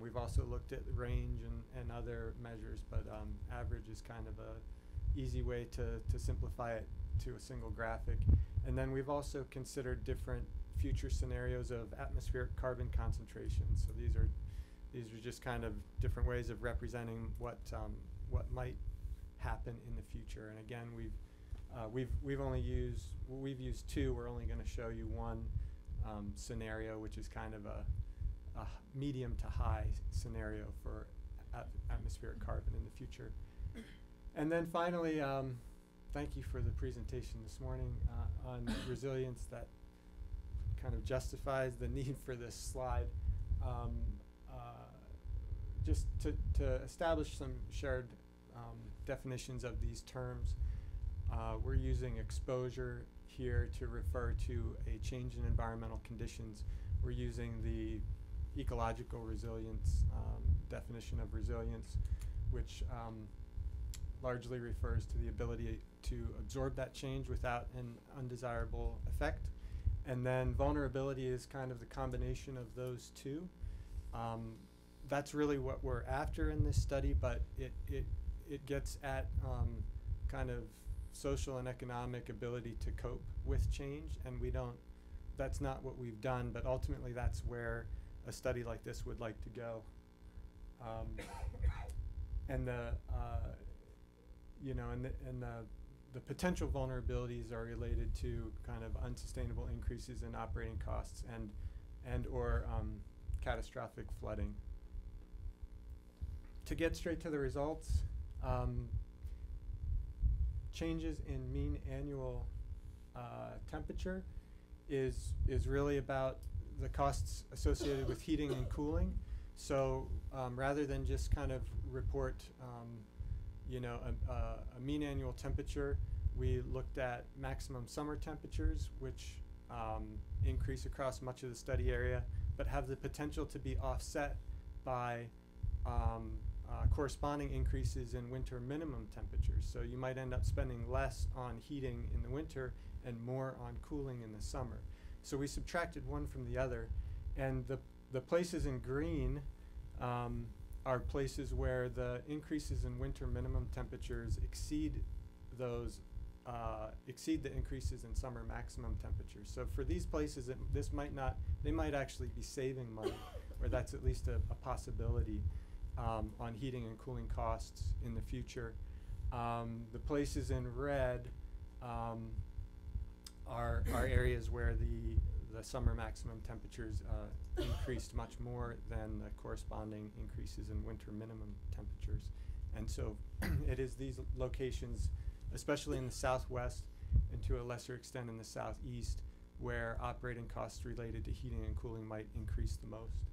We've also looked at range and other measures, but average is kind of a easy way to simplify it to a single graphic. And then we've also considered different future scenarios of atmospheric carbon concentrations. So these are just kind of different ways of representing what might happen in the future. And again, we've used 2. We're only going to show you one scenario, which is kind of a medium to high scenario for atmospheric carbon in the future. And then finally, thank you for the presentation this morning on resilience. That kind of justifies the need for this slide. Just to establish some shared definitions of these terms, we're using exposure here to refer to a change in environmental conditions. We're using the ecological resilience definition of resilience, which largely refers to the ability to absorb that change without an undesirable effect. And then vulnerability is kind of the combination of those 2. That's really what we're after in this study, but it gets at kind of social and economic ability to cope with change, and that's not what we've done, but ultimately that's where a study like this would like to go. And the potential vulnerabilities are related to kind of unsustainable increases in operating costs and/or catastrophic flooding. To get straight to the results, changes in mean annual temperature is really about the costs associated with heating and cooling. So rather than just kind of report a mean annual temperature, we looked at maximum summer temperatures, which increase across much of the study area, but have the potential to be offset by corresponding increases in winter minimum temperatures. So you might end up spending less on heating in the winter and more on cooling in the summer. So we subtracted one from the other, and the places in green are places where the increases in winter minimum temperatures exceed the increases in summer maximum temperatures. So for these places, they might actually be saving money, or that's at least a possibility on heating and cooling costs in the future. The places in red are areas where the summer maximum temperatures increased much more than the corresponding increases in winter minimum temperatures. And so it is these locations, especially in the southwest and to a lesser extent in the southeast, where operating costs related to heating and cooling might increase the most.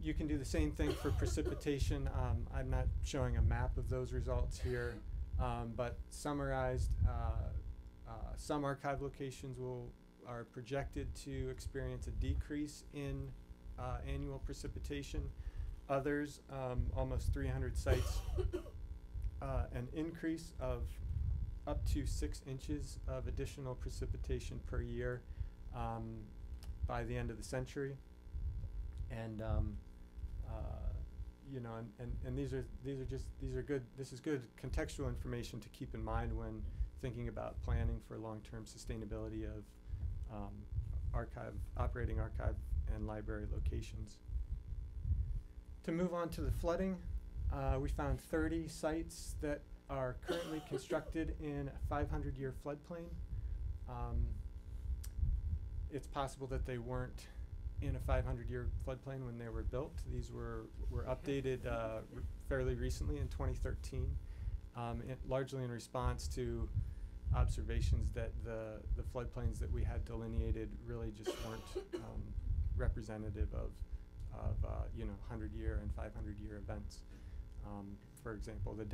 You can do the same thing for precipitation. I'm not showing a map of those results here, but summarized, some archive locations are projected to experience a decrease in annual precipitation. Others, almost 300 sites, an increase of up to 6 inches of additional precipitation per year by the end of the century. And this is good contextual information to keep in mind when thinking about planning for long-term sustainability of operating archive and library locations. To move on to the flooding, we found 30 sites that are currently constructed in a 500-year floodplain. It's possible that they weren't in a 500-year floodplain when they were built. These were updated fairly recently in 2013, largely in response to observations that the floodplains that we had delineated really just weren't representative of 100-year and 500-year events. For example, the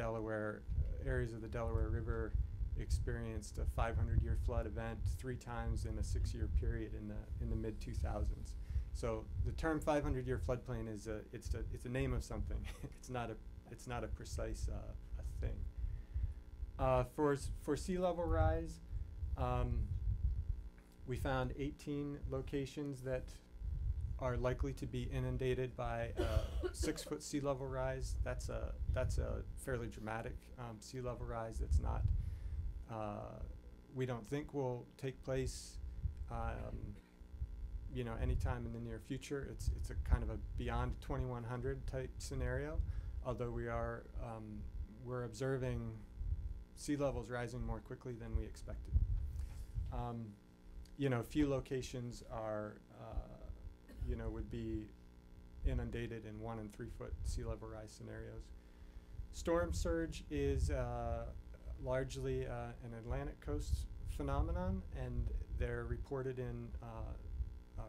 areas of the Delaware River experienced a 500-year flood event 3 times in a 6-year period in the mid-2000s. So the term 500-year floodplain is it's a name of something. it's not a precise thing. For sea level rise, we found 18 locations that are likely to be inundated by a 6-foot sea level rise. That's a fairly dramatic sea level rise. That's not we don't think will take place anytime in the near future. It's a kind of a beyond 2100 type scenario, although we're observing sea levels rising more quickly than we expected. Few locations are would be inundated in 1 and 3 foot sea level rise scenarios. Storm surge is largely an Atlantic coast phenomenon, and they're reported in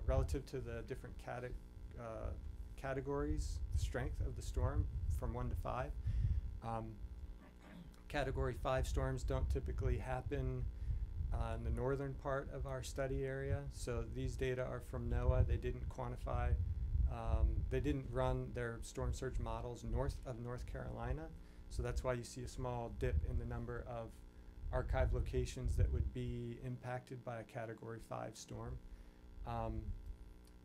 relative to the different categories, the strength of the storm from 1 to 5. Category 5 storms don't typically happen in the northern part of our study area, so these data are from NOAA. They didn't quantify, they didn't run their storm surge models north of North Carolina, so that's why you see a small dip in the number of archive locations that would be impacted by a Category 5 storm.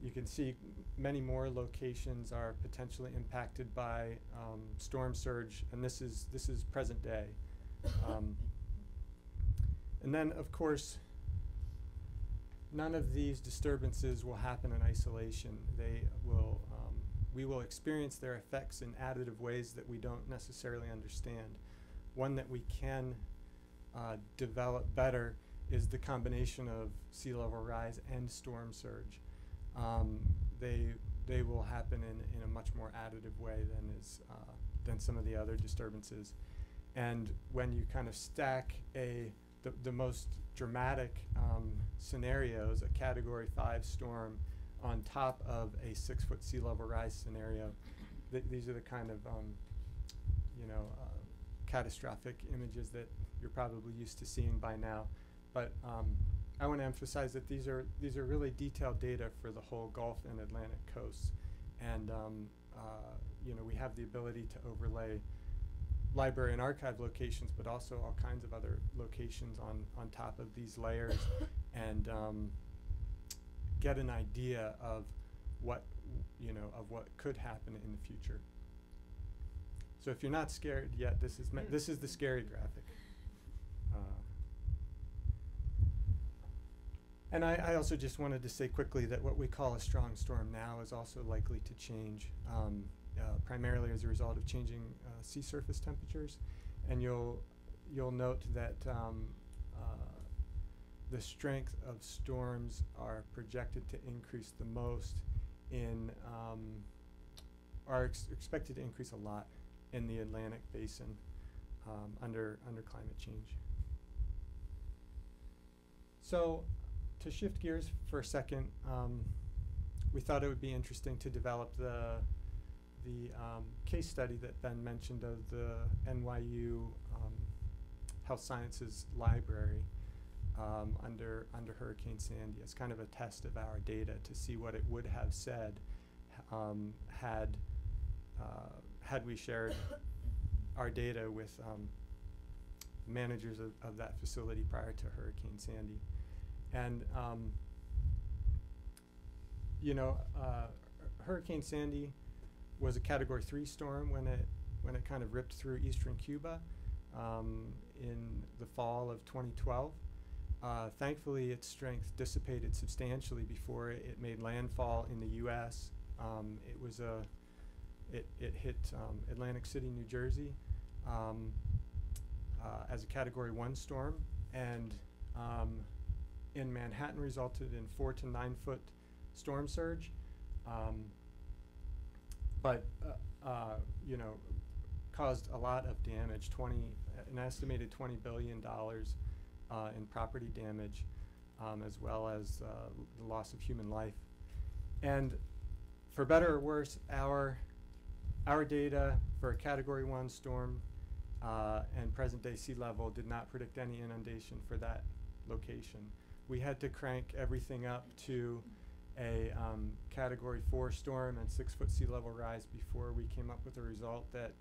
You can see many more locations are potentially impacted by storm surge, and this is present day. And then, of course, none of these disturbances will happen in isolation. They will, we will experience their effects in additive ways that we don't necessarily understand. One that we can develop better is the combination of sea level rise and storm surge. They will happen in a much more additive way than some of the other disturbances. And when you kind of stack the most dramatic scenarios, a Category 5 storm on top of a 6-foot sea level rise scenario, these are the kind of catastrophic images that you're probably used to seeing by now. But I want to emphasize that these are really detailed data for the whole Gulf and Atlantic coasts, and we have the ability to overlay library and archive locations, but also all kinds of other locations on top of these layers, and get an idea of what could happen in the future. So if you're not scared yet, this is the scary graphic. And I also just wanted to say quickly that what we call a strong storm now is also likely to change, primarily as a result of changing sea surface temperatures. And you'll note that the strength of storms are projected to increase the most expected to increase a lot in the Atlantic basin under climate change. So, to shift gears for a second, we thought it would be interesting to develop the case study that Ben mentioned of the NYU Health Sciences Library under Hurricane Sandy as kind of a test of our data to see what it would have said had we shared our data with managers of that facility prior to Hurricane Sandy. And Hurricane Sandy was a Category 3 storm when it kind of ripped through eastern Cuba in the fall of 2012. Thankfully, its strength dissipated substantially before it made landfall in the U.S. It hit Atlantic City, New Jersey, as a Category 1 storm, and in Manhattan resulted in 4 to 9 foot storm surge, but caused a lot of damage, an estimated $20 billion in property damage, as well as the loss of human life. And for better or worse, our data for a Category 1 storm and present day sea level did not predict any inundation for that location. We had to crank everything up to a Category 4 storm and 6-foot sea level rise before we came up with a result that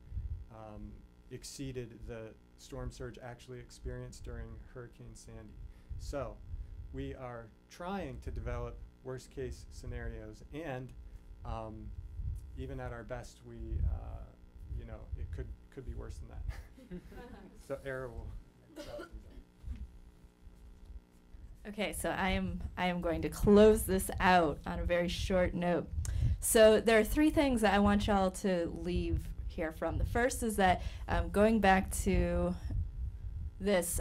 exceeded the storm surge actually experienced during Hurricane Sandy. So we are trying to develop worst case scenarios, and even at our best, it could be worse than that. So Eira will. Okay, so I am going to close this out on a very short note. So there are 3 things that I want y'all to leave here from. The first is that going back to this,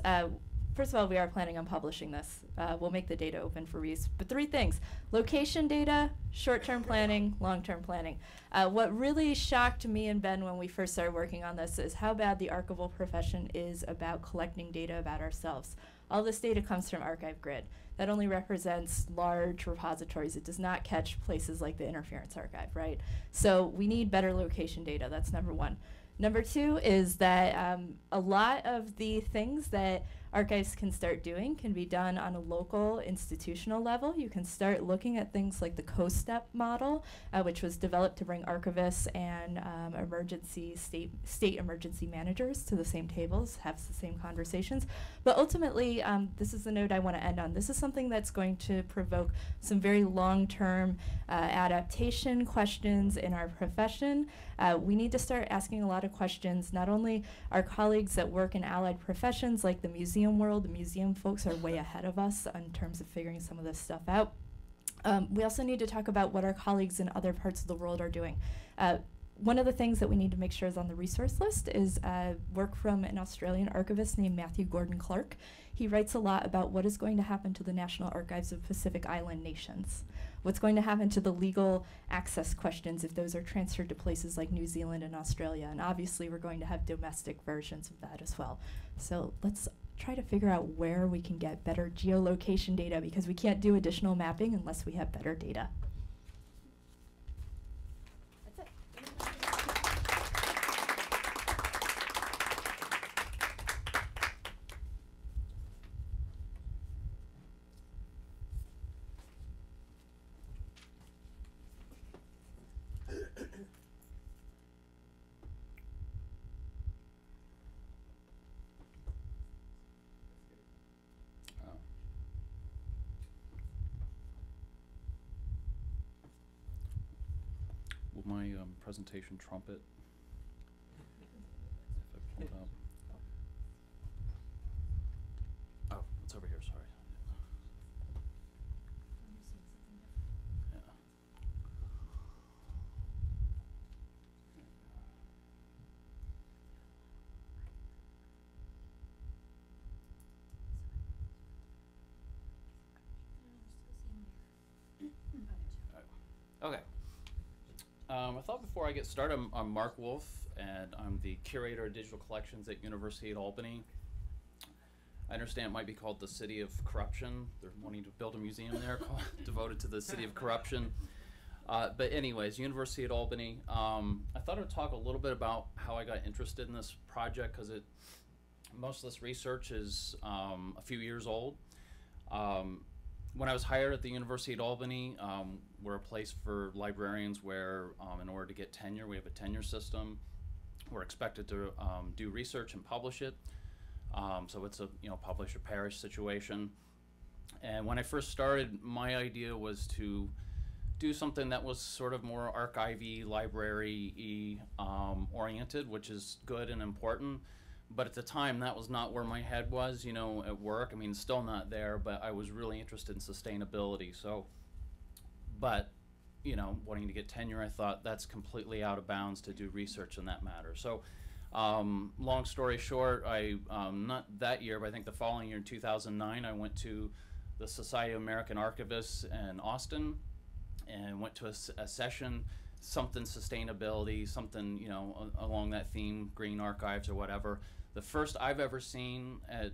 first of all, we are planning on publishing this. We'll make the data open for reuse. But 3 things: location data, short-term planning, long-term planning. What really shocked me and Ben when we first started working on this is how bad the archival profession is about collecting data about ourselves. All this data comes from ArchiveGrid. That only represents large repositories. It does not catch places like the Interference Archive, right? So we need better location data. That's number 1. Number 2 is that a lot of the things that archives can start doing can be done on a local institutional level. You can start looking at things like the COSTEP model, which was developed to bring archivists and state emergency managers to the same tables, have the same conversations. But ultimately, this is the note I want to end on. This is something that's going to provoke some very long-term adaptation questions in our profession. We need to start asking a lot of questions. Not only our colleagues that work in allied professions like the museum world, the museum folks are way ahead of us in terms of figuring some of this stuff out. We also need to talk about what our colleagues in other parts of the world are doing. One of the things that we need to make sure is on the resource list is work from an Australian archivist named Matthew Gordon Clark. He writes a lot about what is going to happen to the National Archives of Pacific Island nations. What's going to happen to the legal access questions if those are transferred to places like New Zealand and Australia. And obviously we're going to have domestic versions of that as well. So let's try to figure out where we can get better geolocation data, because we can't do additional mapping unless we have better data. My presentation trumpet. If I pull it up. Oh, it's over here, sorry. Yeah. Okay. I thought before I get started, I'm Mark Wolfe, and I'm the curator of digital collections at University at Albany. I understand it might be called the City of Corruption. They're wanting to build a museum there devoted to the City of Corruption. But anyways, University at Albany. I thought I would talk a little bit about how I got interested in this project, because most of this research is a few years old. When I was hired at the University at Albany, we're a place for librarians where, in order to get tenure, we have a tenure system. We're expected to do research and publish it. So it's a publish or perish situation. And when I first started, my idea was to do something that was sort of more archive-y, library-y oriented, which is good and important. But at the time, that was not where my head was, at work. I mean, still not there, but I was really interested in sustainability. So, but, wanting to get tenure, I thought that's completely out of bounds to do research in that matter. So, long story short, not that year, but I think the following year in 2009, I went to the Society of American Archivists in Austin and went to a session, something sustainability, something, along that theme, green archives or whatever. The first I've ever seen at,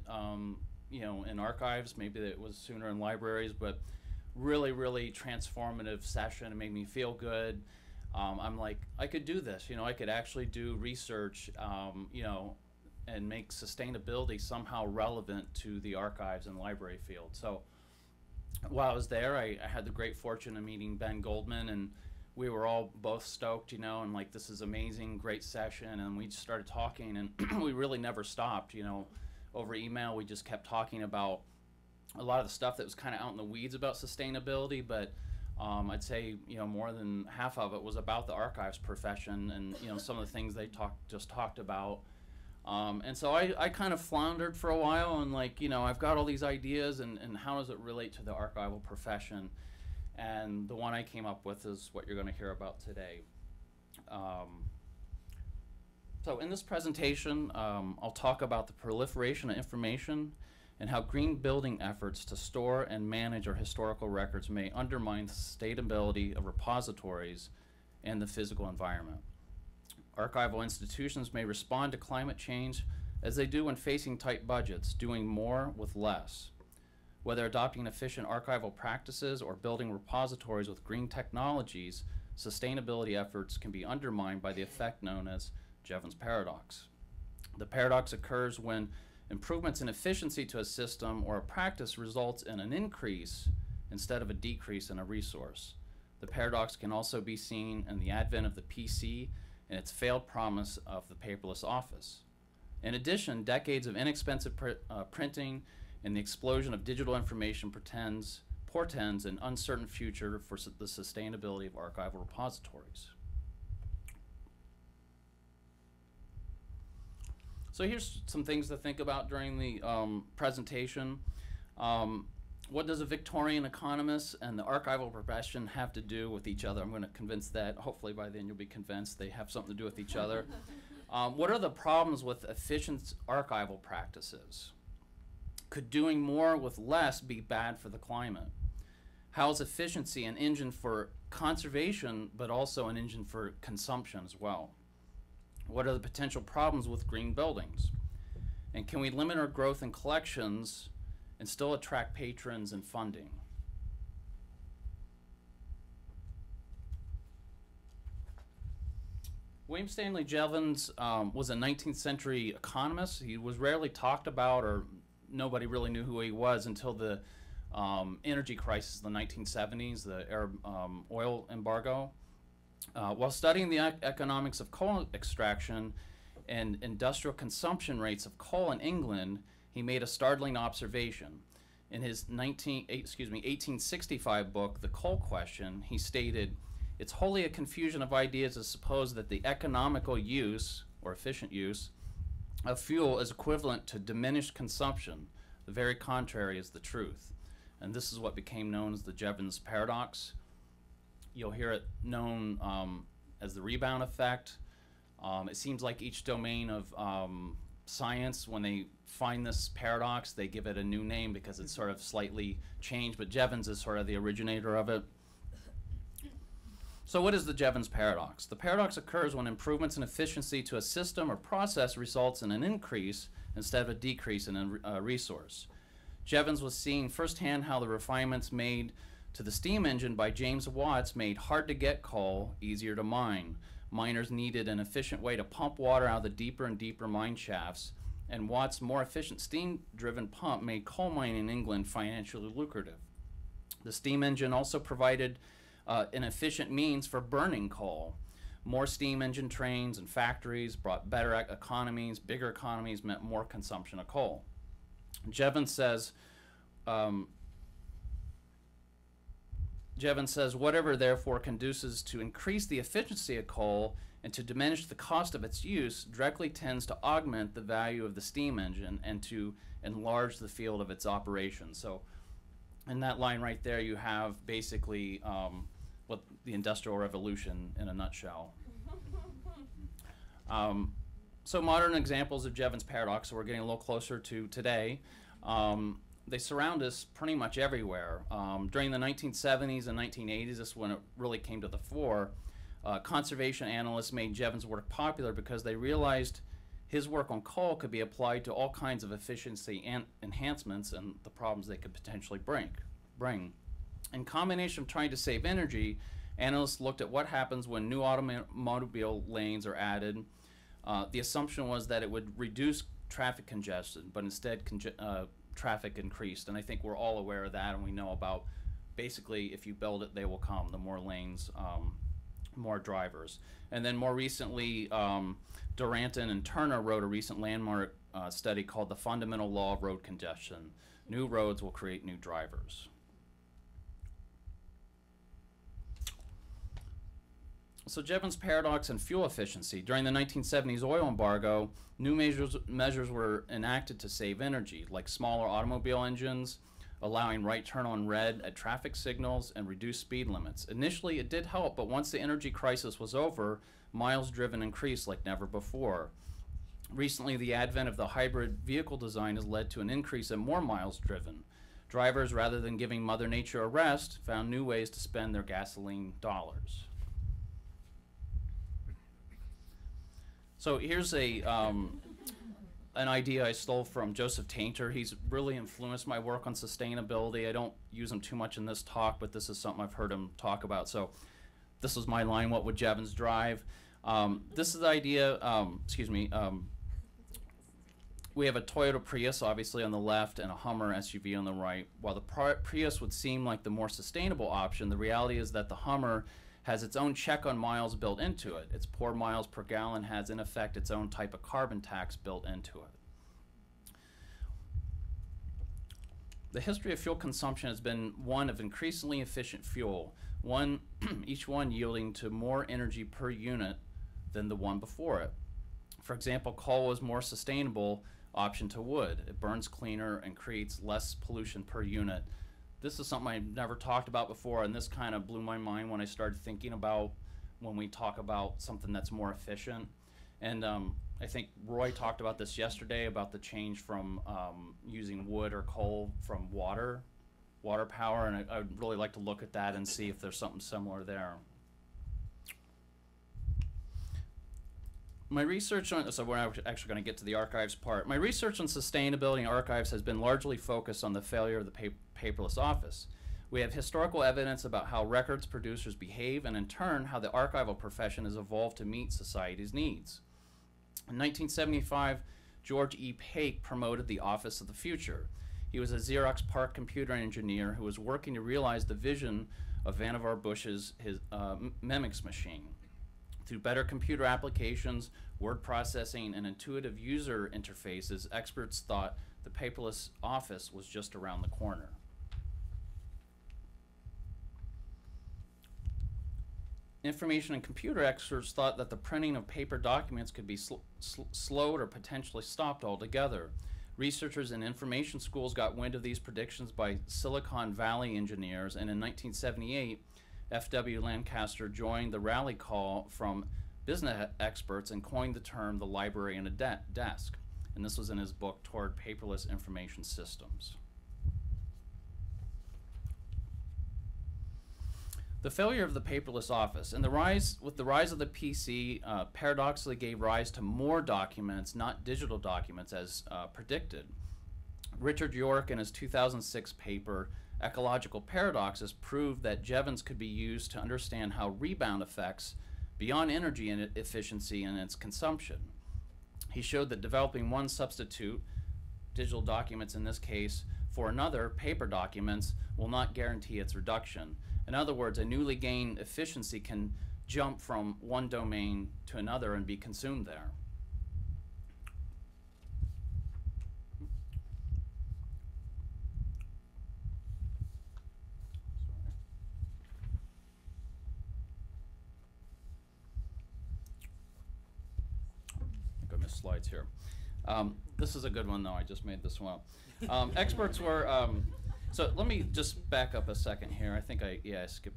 in archives, maybe it was sooner in libraries, but really, really transformative session. It made me feel good. I'm like, I could do this, I could actually do research, and make sustainability somehow relevant to the archives and library field. So while I was there, I had the great fortune of meeting Ben Goldman, and we were all both stoked, and like, this is amazing, great session. And we just started talking, and we really never stopped, over email. We just kept talking about a lot of the stuff that was kind of out in the weeds about sustainability, but I'd say, more than half of it was about the archives profession and, some of the things they just talked about. And so I kind of floundered for a while, and like, I've got all these ideas, and how does it relate to the archival profession? And the one I came up with is what you're going to hear about today. So in this presentation, I'll talk about the proliferation of information and how green building efforts to store and manage our historical records may undermine the sustainability of repositories and the physical environment. Archival institutions may respond to climate change as they do when facing tight budgets, doing more with less. Whether adopting efficient archival practices or building repositories with green technologies, sustainability efforts can be undermined by the effect known as Jevons paradox. The paradox occurs when Improvements in efficiency to a system or a practice results in an increase instead of a decrease in a resource. The paradox can also be seen in the advent of the PC and its failed promise of the paperless office. In addition, decades of inexpensive printing and the explosion of digital information portends an uncertain future for the sustainability of archival repositories. So here's some things to think about during the presentation. What does a Victorian economist and the archival profession have to do with each other? I'm going to convince that. Hopefully by then you'll be convinced they have something to do with each other. What are the problems with efficient archival practices? Could doing more with less be bad for the climate? How is efficiency an engine for conservation, but also an engine for consumption as well? What are the potential problems with green buildings? And can we limit our growth in collections and still attract patrons and funding? William Stanley Jevons was a 19th century economist. He was rarely talked about, or nobody really knew who he was until the energy crisis in the 1970s, the Arab oil embargo. While studying the economics of coal extraction and industrial consumption rates of coal in England, he made a startling observation. In his 1865 book, The Coal Question, he stated, "It's wholly a confusion of ideas to suppose that the economical use, or efficient use, of fuel is equivalent to diminished consumption. The very contrary is the truth." And this is what became known as the Jevons paradox. You'll hear it known as the rebound effect. It seems like each domain of science, when they find this paradox, they give it a new name because it's sort of slightly changed, but Jevons is sort of the originator of it. So what is the Jevons paradox? The paradox occurs when improvements in efficiency to a system or process results in an increase instead of a decrease in a resource. Jevons was seeing firsthand how the refinements made to the steam engine by James Watts made hard-to-get coal easier to mine. Miners needed an efficient way to pump water out of the deeper and deeper mine shafts, and Watts' more efficient steam-driven pump made coal mining in England financially lucrative. The steam engine also provided an efficient means for burning coal. More steam engine trains and factories brought better economies. Bigger economies meant more consumption of coal. Jevons says, whatever therefore conduces to increase the efficiency of coal and to diminish the cost of its use directly tends to augment the value of the steam engine and to enlarge the field of its operation. So in that line right there, you have basically what the Industrial Revolution in a nutshell. So modern examples of Jevons paradox, so we're getting a little closer to today. They surround us pretty much everywhere. During the 1970s and 1980s, this is when it really came to the fore. Conservation analysts made Jevons' work popular because they realized his work on coal could be applied to all kinds of efficiency and enhancements and the problems they could potentially bring. In combination of trying to save energy, analysts looked at what happens when new automobile lanes are added. The assumption was that it would reduce traffic congestion, but instead traffic increased. And I think we're all aware of that, and we know about basically if you build it, they will come. The more lanes, more drivers. And then more recently, Duranton and Turner wrote a recent landmark study called The Fundamental Law of Road Congestion. New roads will create new drivers. So Jevons paradox and fuel efficiency. During the 1970s oil embargo, new measures were enacted to save energy, like smaller automobile engines, allowing right turn on red at traffic signals, and reduced speed limits. Initially, it did help, but once the energy crisis was over, miles driven increased like never before. Recently, the advent of the hybrid vehicle design has led to an increase in more miles driven. Drivers, rather than giving Mother Nature a rest, found new ways to spend their gasoline dollars. So here's an idea I stole from Joseph Tainter. He's really influenced my work on sustainability. I don't use him too much in this talk, but this is something I've heard him talk about. So this was my line, what would Jevons drive? This is the idea, We have a Toyota Prius, obviously, on the left, and a Hummer SUV on the right. While the Prius would seem like the more sustainable option, the reality is that the Hummer has its own check on miles built into it. Its poor miles per gallon has, in effect, its own type of carbon tax built into it. The history of fuel consumption has been one of increasingly efficient fuel, each one yielding to more energy per unit than the one before it. For example, coal is more sustainable option to wood. It burns cleaner and creates less pollution per unit. This is something I've never talked about before, and this kind of blew my mind when I started thinking about when we talk about something that's more efficient. And I think Roy talked about this yesterday, about the change from using wood or coal from water power, and I'd really like to look at that and see if there's something similar there. My research on, so we're actually going to get to the archives part. My research on sustainability in archives has been largely focused on the failure of the paperless office. We have historical evidence about how records producers behave, and in turn, how the archival profession has evolved to meet society's needs. In 1975, George E. Paik promoted the Office of the Future. He was a Xerox PARC computer engineer who was working to realize the vision of Vannevar Bush's Memics machine. Through better computer applications, word processing, and intuitive user interfaces, experts thought the paperless office was just around the corner. Information and computer experts thought that the printing of paper documents could be slowed or potentially stopped altogether. Researchers in information schools got wind of these predictions by Silicon Valley engineers, and in 1978, F.W. Lancaster joined the rally call from business experts and coined the term the library in a desk. And this was in his book, Toward Paperless Information Systems. The failure of the paperless office and with the rise of the PC paradoxically gave rise to more documents, not digital documents, as predicted. Richard York, in his 2006 paper, Ecological Paradoxes, proved that Jevons could be used to understand how rebound effects beyond energy and efficiency and its consumption. He showed that developing one substitute, digital documents in this case, for another, paper documents, will not guarantee its reduction. In other words, a newly gained efficiency can jump from one domain to another and be consumed there. Slides here. This is a good one, though. I just made this one up. Experts were, so let me just back up a second here. I think I skipped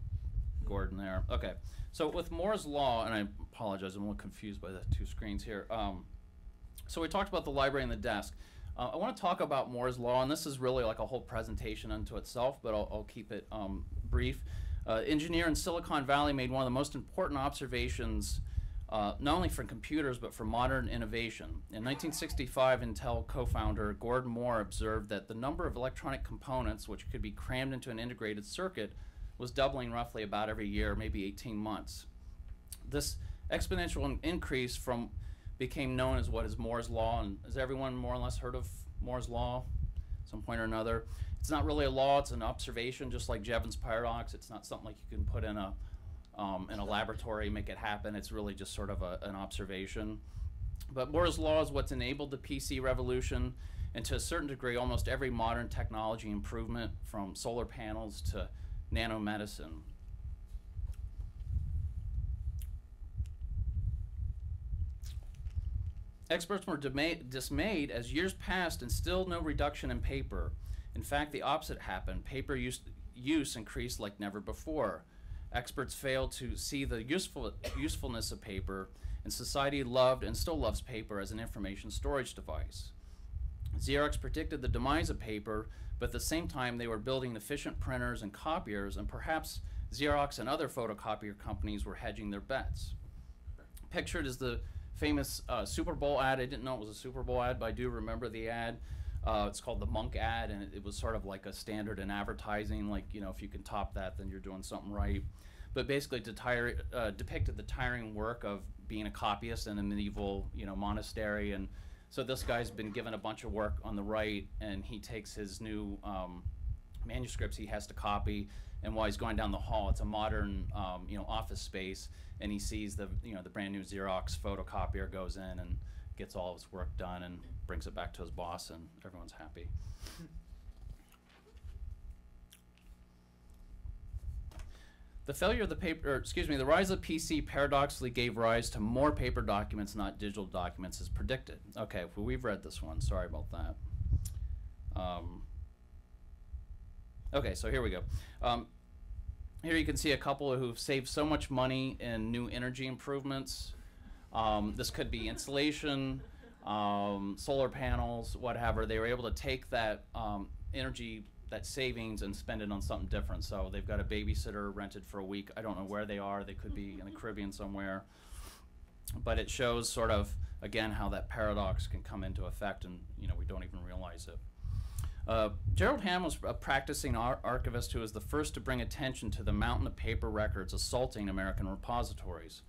Gordon there. Okay, so with Moore's Law, and I apologize, I'm a little confused by the two screens here. So we talked about the library and the desk. I want to talk about Moore's Law, and this is really like a whole presentation unto itself, but I'll keep it brief. Engineer in Silicon Valley made one of the most important observations not only for computers, but for modern innovation. In 1965, Intel co-founder Gordon Moore observed that the number of electronic components which could be crammed into an integrated circuit was doubling roughly about every year, maybe 18 months. This exponential increase became known as what is Moore's Law, and has everyone more or less heard of Moore's Law at some point or another? It's not really a law, it's an observation, just like Jevons paradox. It's not something like you can put in a laboratory, make it happen. It's really just sort of an observation. But Moore's Law is what's enabled the PC revolution, and to a certain degree, almost every modern technology improvement, from solar panels to nanomedicine. Experts were dismayed as years passed and still no reduction in paper. In fact, the opposite happened. Paper use increased like never before. Experts failed to see the usefulness of paper, and society loved and still loves paper as an information storage device. Xerox predicted the demise of paper, but at the same time they were building efficient printers and copiers, and perhaps Xerox and other photocopier companies were hedging their bets. Pictured is the famous Super Bowl ad. I didn't know it was a Super Bowl ad, but I do remember the ad. It's called the Monk ad, and it was sort of like a standard in advertising, like, you know, if you can top that, then you're doing something right. But basically depicted the tiring work of being a copyist in a medieval, monastery, and So this guy's been given a bunch of work on the right, and he takes his new manuscripts he has to copy, and while he's going down the hall, it's a modern office space, and he sees the brand new Xerox photocopier, goes in and gets all of his work done and brings it back to his boss, and everyone's happy. The failure of the rise of PC paradoxically gave rise to more paper documents, not digital documents, as predicted. Okay, well, we've read this one. Sorry about that. Okay, so here we go. Here you can see a couple who've saved so much money in new energy improvements. This could be insulation, solar panels, whatever. They were able to take that energy, that savings, and spend it on something different. So they've got a babysitter rented for a week. I don't know where they are. They could be in the Caribbean somewhere. But it shows sort of, again, how that paradox can come into effect, and we don't even realize it. Gerald Ham was a practicing archivist who was the first to bring attention to the mountain of paper records assaulting American repositories.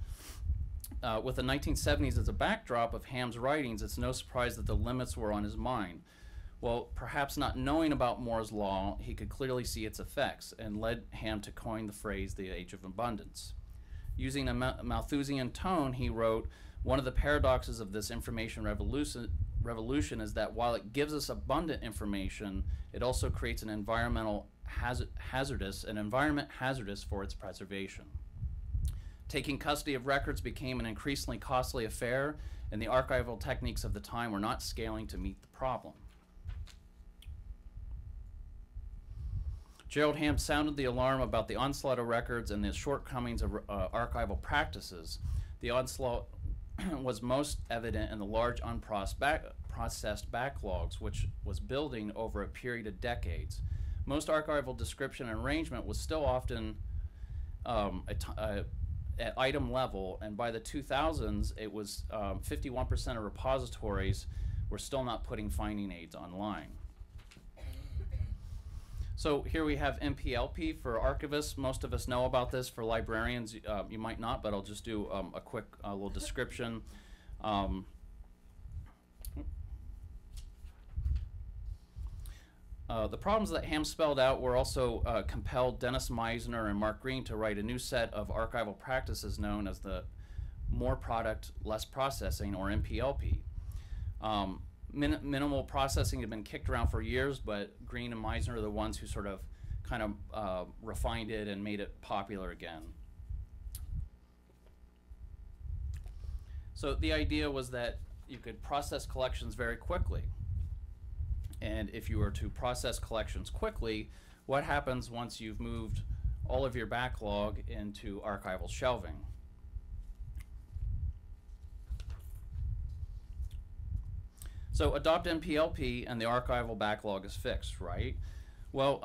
With the 1970s as a backdrop of Ham's writings, it's no surprise that the limits were on his mind. Well, perhaps not knowing about Moore's law, he could clearly see its effects, and led Ham to coin the phrase the age of abundance. Using a Malthusian tone, he wrote, "One of the paradoxes of this information revolution is that while it gives us abundant information, it also creates an environment hazardous for its preservation. Taking custody of records became an increasingly costly affair, and the archival techniques of the time were not scaling to meet the problem." Gerald Ham sounded the alarm about the onslaught of records and the shortcomings of archival practices. The onslaught was most evident in the large unprocessed backlogs, which was building over a period of decades. Most archival description and arrangement was still often at item level, and by the 2000s, it was 51% of repositories were still not putting finding aids online. So here we have MPLP for archivists. Most of us know about this. For librarians, you might not, but I'll just do a quick little description. The problems that Ham spelled out were also compelled Dennis Meisner and Mark Green to write a new set of archival practices known as the More Product, Less Processing, or MPLP. Minimal processing had been kicked around for years, but Green and Meisner are the ones who sort of kind of refined it and made it popular again. So the idea was that you could process collections very quickly. And if you were to process collections quickly, what happens once you've moved all of your backlog into archival shelving? So adopt MPLP and the archival backlog is fixed, right? Well,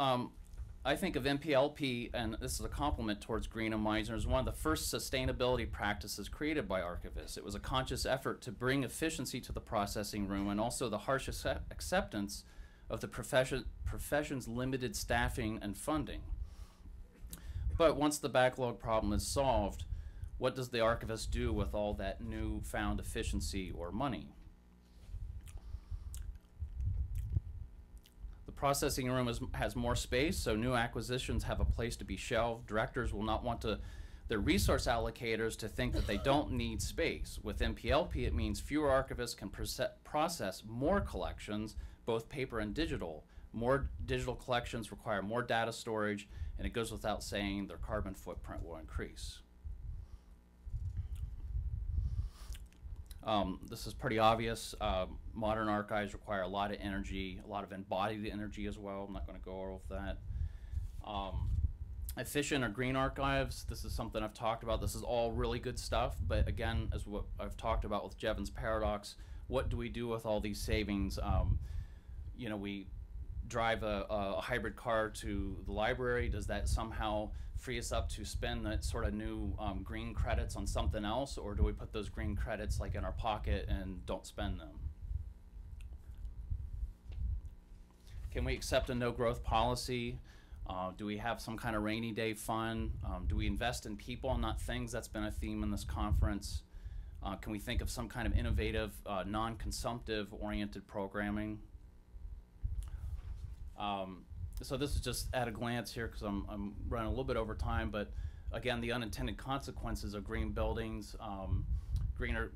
I think of MPLP, and this is a compliment towards Green and Meisner, as one of the first sustainability practices created by archivists. It was a conscious effort to bring efficiency to the processing room, and also the harsh acceptance of the profession's limited staffing and funding. But once the backlog problem is solved, what does the archivist do with all that newfound efficiency or money? The processing room has more space, so new acquisitions have a place to be shelved. Directors will not want their resource allocators to think that they don't need space. With MPLP, it means fewer archivists can process more collections, both paper and digital. More digital collections require more data storage, and it goes without saying their carbon footprint will increase. This is pretty obvious. Modern archives require a lot of energy, a lot of embodied energy as well. I'm not going to go over that. Efficient or green archives, this is something I've talked about. This is all really good stuff, but again, as what I've talked about with Jevons paradox, what do we do with all these savings? You know, we drive a hybrid car to the library. Does that somehow free us up to spend that sort of new green credits on something else, or do we put those green credits like in our pocket and don't spend them? Can we accept a no growth policy? Do we have some kind of rainy day fund? Do we invest in people and not things? That's been a theme in this conference. Can we think of some kind of innovative, non-consumptive oriented programming? So this is just at a glance here because I'm running a little bit over time, but again, the unintended consequences of green buildings. Greener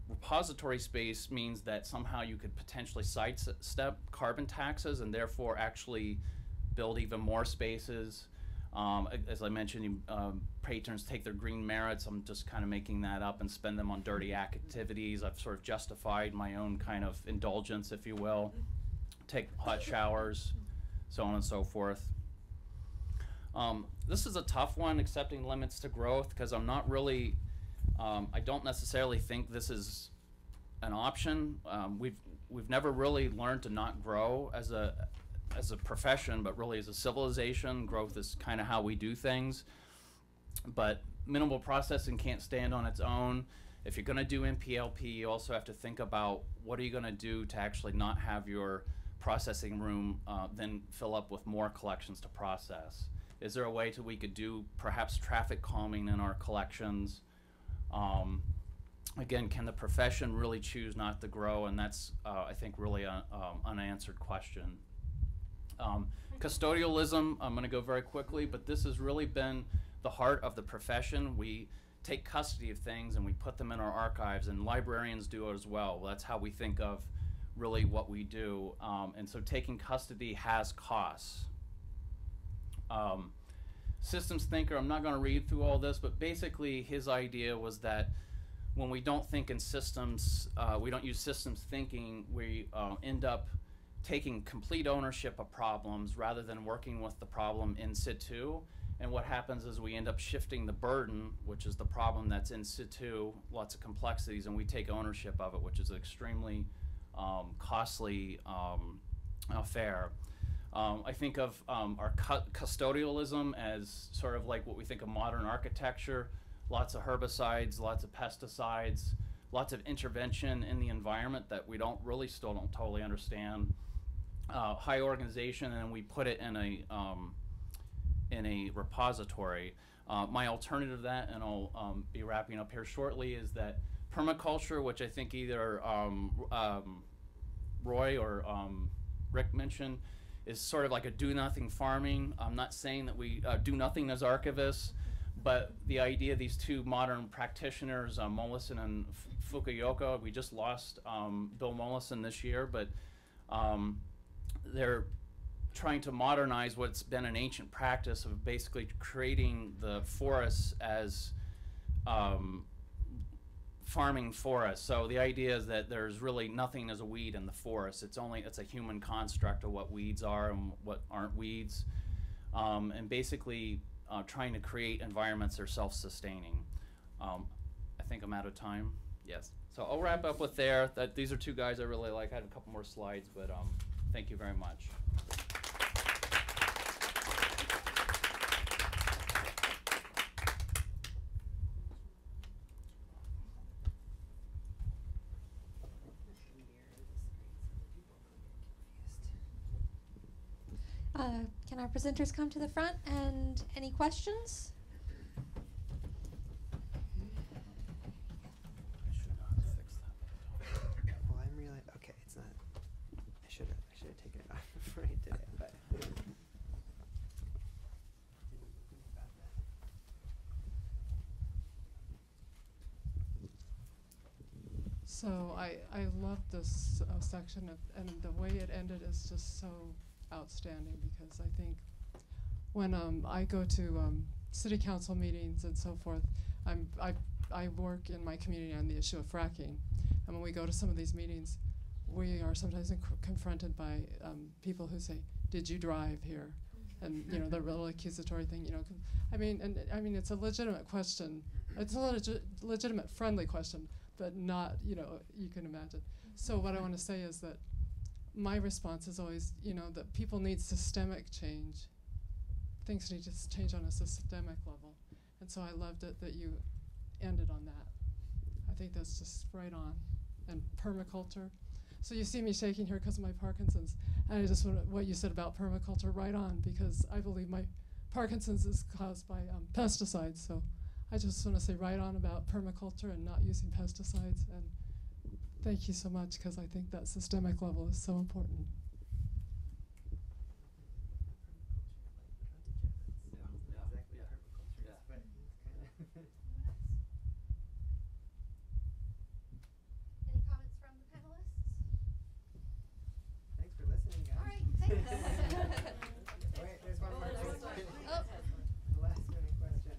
repository space means that somehow you could potentially sidestep carbon taxes and therefore actually build even more spaces. As I mentioned, patrons take their green merits. I'm just kind of making that up and spend them on dirty activities. I've sort of justified my own kind of indulgence, if you will. Take hot showers, so on and so forth. This is a tough one, accepting limits to growth, because I'm not really, I don't necessarily think this is an option. We've never really learned to not grow as a profession, but really as a civilization. Growth is kind of how we do things. But minimal processing can't stand on its own. If you're going to do MPLP, you also have to think about what are you going to do to actually not have your processing room then fill up with more collections to process. Is there a way we could do perhaps traffic calming in our collections? Again, can the profession really choose not to grow? And that's, I think, really an unanswered question. Custodialism, I'm going to go very quickly, but this has really been the heart of the profession. We take custody of things and we put them in our archives, and librarians do it as well. That's how we think of really what we do. And so taking custody has costs. Systems thinker, I'm not going to read through all this, but basically his idea was that when we don't think in systems, we don't use systems thinking, we end up taking complete ownership of problems rather than working with the problem in situ. And what happens is we end up shifting the burden, which is the problem that's in situ, lots of complexities, and we take ownership of it, which is an extremely costly affair. I think of our custodialism as sort of like what we think of modern architecture. Lots of herbicides, lots of pesticides, lots of intervention in the environment that we still don't totally understand. High organization, and we put it in a repository. My alternative to that, and I'll be wrapping up here shortly, is that permaculture, which I think either Roy or Rick mentioned, is sort of like a do-nothing farming. I'm not saying that we do nothing as archivists, but the idea of these two modern practitioners, Mollison and Fukuoka, we just lost Bill Mollison this year, but they're trying to modernize what's been an ancient practice of basically creating the forests as farming forests. So the idea is that there's really nothing as a weed in the forest. It's a human construct of what weeds are and what aren't weeds. And basically trying to create environments that are self-sustaining. I think I'm out of time. Yes. So I'll wrap up with there. These are two guys I really like. I had a couple more slides, but thank you very much. Can our presenters come to the front, and any questions? Well, I'm really okay. It's not. I should have taken it off before I did it, but. So I love this section and the way it ended is just so outstanding, because I think when I go to city council meetings and so forth, I work in my community on the issue of fracking, and when we go to some of these meetings, we are sometimes confronted by people who say, "Did you drive here?" And the real accusatory thing. I mean, it's a legitimate question. It's a legitimate, friendly question, but not you can imagine. So what I want to say is that my response is always, that people need systemic change. Things need to change on a systemic level. And so I loved it that you ended on that. I think that's just right on. And permaculture. So you see me shaking here because of my Parkinson's. And I just want what you said about permaculture, right on, because I believe my Parkinson's is caused by pesticides. So I just want to say right on about permaculture and not using pesticides. And thank you so much, because I think that systemic level is so important. Any comments from the panelists? Thanks for listening, guys. All right, thanks. Wait, there's one more question. Oh. The last minute question.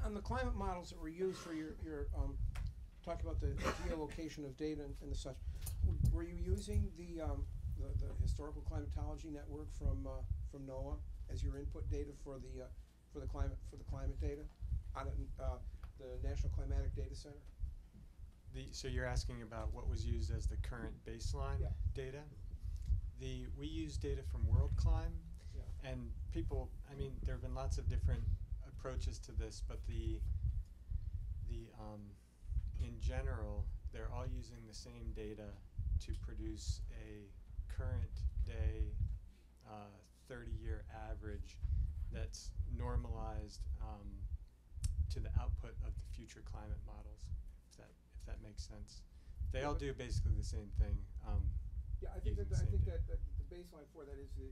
On the climate models that were used for your talk about the geolocation of data and the such, were you using the historical climatology network from NOAA as your input data for the climate data on the National Climatic Data Center? So you're asking about what was used as the current baseline Yeah. data? We use data from WorldClim, Yeah. and people, I mean, there have been lots of different approaches to this, but in general, they're all using the same data to produce a current day 30-year average that's normalized to the output of the future climate models, if that makes sense. They all do basically the same thing. Yeah, I think using that the same data. the baseline for that is the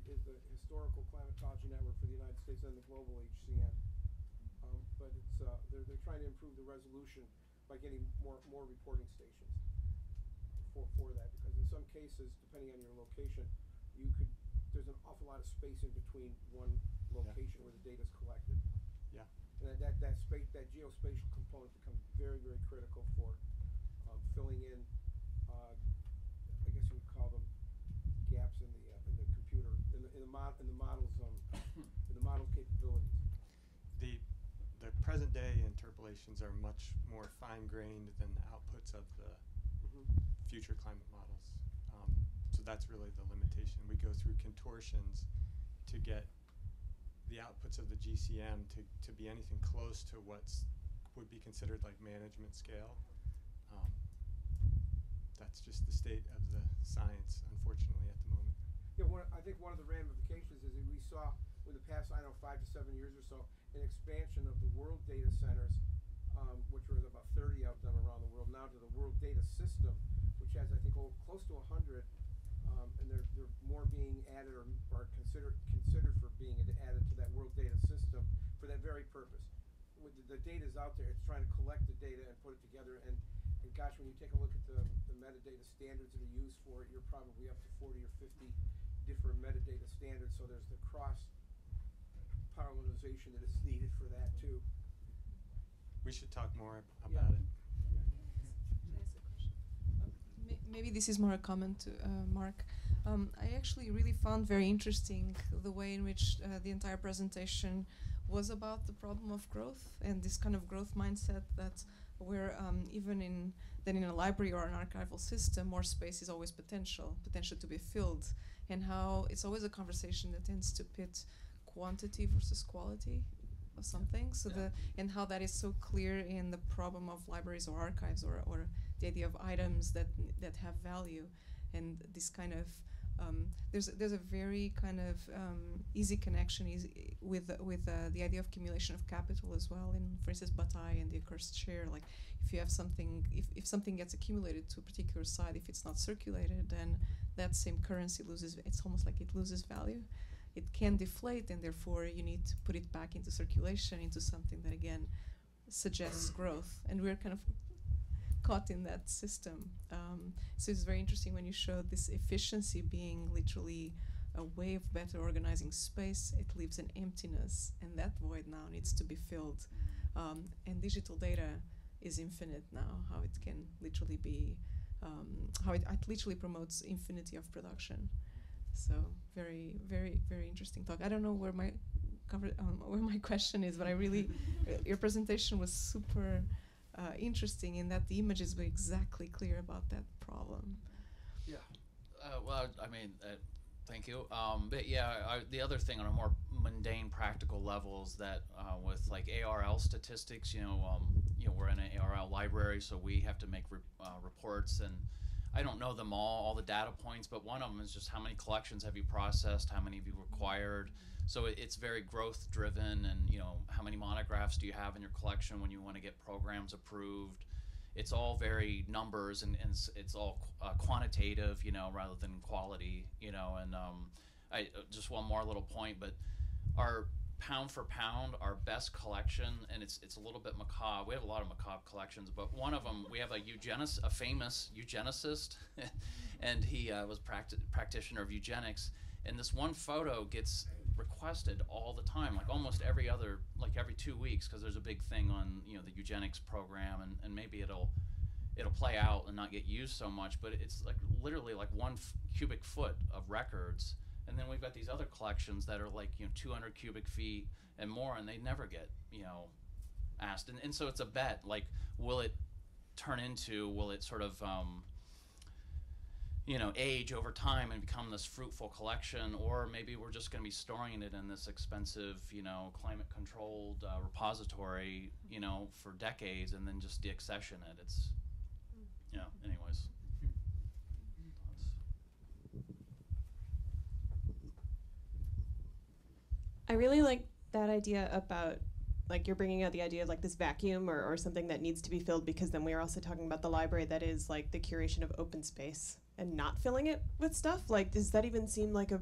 historical climatology network for the United States and the global HCN. But it's they're trying to improve the resolution by getting more reporting stations for that, because in some cases, depending on your location, there's an awful lot of space in between one location where the data is collected. Yeah. And that geospatial component becomes very, very critical for filling in, I guess you would call them gaps in the computer in the model's capabilities. The present day interpolations are much more fine-grained than the outputs of the future climate models. So that's really the limitation. We go through contortions to get the outputs of the GCM to be anything close to would be considered like management scale. That's just the state of the science, unfortunately, at the moment. Yeah, I think one of the ramifications is that we saw in the past, 5 to 7 years or so, an expansion of the world data centers, which were about 30 of them around the world, now to the World Data System, which has, I think, close to 100, and they're more being added or considered for being added to that World Data System for that very purpose. The data's out there; it's trying to collect the data and put it together. And gosh, when you take a look at the metadata standards that are used for it, you're probably up to 40 or 50 different metadata standards. So there's the cross-pollination that is needed for that too. We should talk more about it. Maybe this is more a comment to Mark. I actually really found very interesting the way in which the entire presentation was about the problem of growth and this kind of growth mindset that where even in a library or an archival system, more space is always potential to be filled, and how it's always a conversation that tends to pit quantity versus quality of something. So and how that is so clear in the problem of libraries or archives or the idea of items that have value, and this kind of there's a very kind of easy connection with the idea of accumulation of capital as well. In, for instance, Bataille and the accursed share. Like, if you have something, if something gets accumulated to a particular site, if it's not circulated, then that same currency loses. It's almost like it loses value. It can deflate, and therefore you need to put it back into circulation, into something that again suggests growth. And we're kind of caught in that system. So it's very interesting when you showed this efficiency being literally a way of better organizing space. It leaves an emptiness, and that void now needs to be filled. And digital data is infinite now, how it can literally be, how it literally promotes infinity of production. So very, very, very interesting talk. I don't know where my where my question is, but I really, your presentation was super interesting in that the images were exactly clear about that problem. Yeah. Well, I mean, thank you. But yeah, the other thing on a more mundane, practical level is that with like ARL statistics, we're in an ARL library, so we have to make reports, and I don't know them all the data points, but one of them is just how many collections have you processed, how many have you required. So it's very growth driven, and how many monographs do you have in your collection when you want to get programs approved. It's all very numbers, and it's all quantitative, rather than quality, and I just one more little point, but our pound for pound, our best collection, and it's a little bit macabre. We have a lot of macabre collections, but one of them, we have a famous eugenicist, and he was practitioner of eugenics, and this one photo gets requested all the time, like almost every 2 weeks, because there's a big thing on the eugenics program, and maybe it'll play out and not get used so much, but it's like literally like 1 cubic foot of records. And then we've got these other collections that are like 200 cubic feet and more, and they never get asked. And so it's a bet, like, will it sort of age over time and become this fruitful collection, or maybe we're just going to be storing it in this expensive climate controlled repository for decades, and then just deaccession it. It's anyways. I really like that idea about, like, you're bringing out the idea of like this vacuum or something that needs to be filled, because then we are also talking about the library that is like the curation of open space and not filling it with stuff. Like, does that even seem like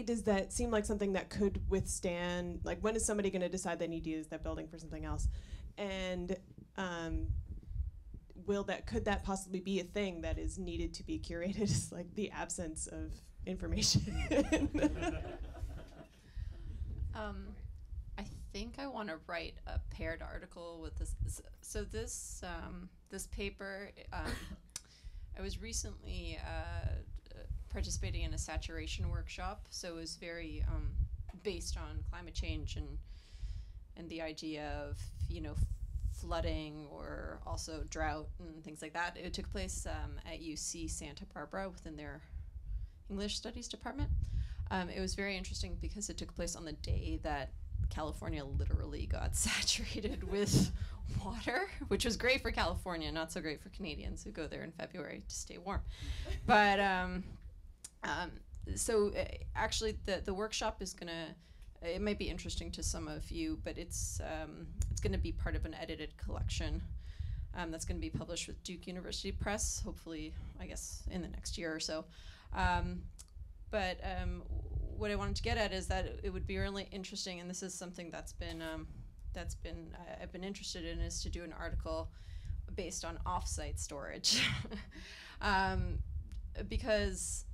does that seem like something that could withstand, like, when is somebody going to decide they need to use that building for something else? And could that possibly be a thing that is needed to be curated, is like the absence of information? I think I want to write a paired article with this. So this paper, I was recently participating in a saturation workshop. So it was very based on climate change and the idea of flooding or also drought and things like that. It took place at UC Santa Barbara within their English Studies department. It was very interesting because it took place on the day that California literally got saturated with water, which was great for California, not so great for Canadians who go there in February to stay warm. But actually the workshop is it might be interesting to some of you, but it's gonna be part of an edited collection that's gonna be published with Duke University Press, hopefully, I guess, in the next year or so. But what I wanted to get at is that it would be really interesting, and this is something I've been interested in, is to do an article based on offsite storage, because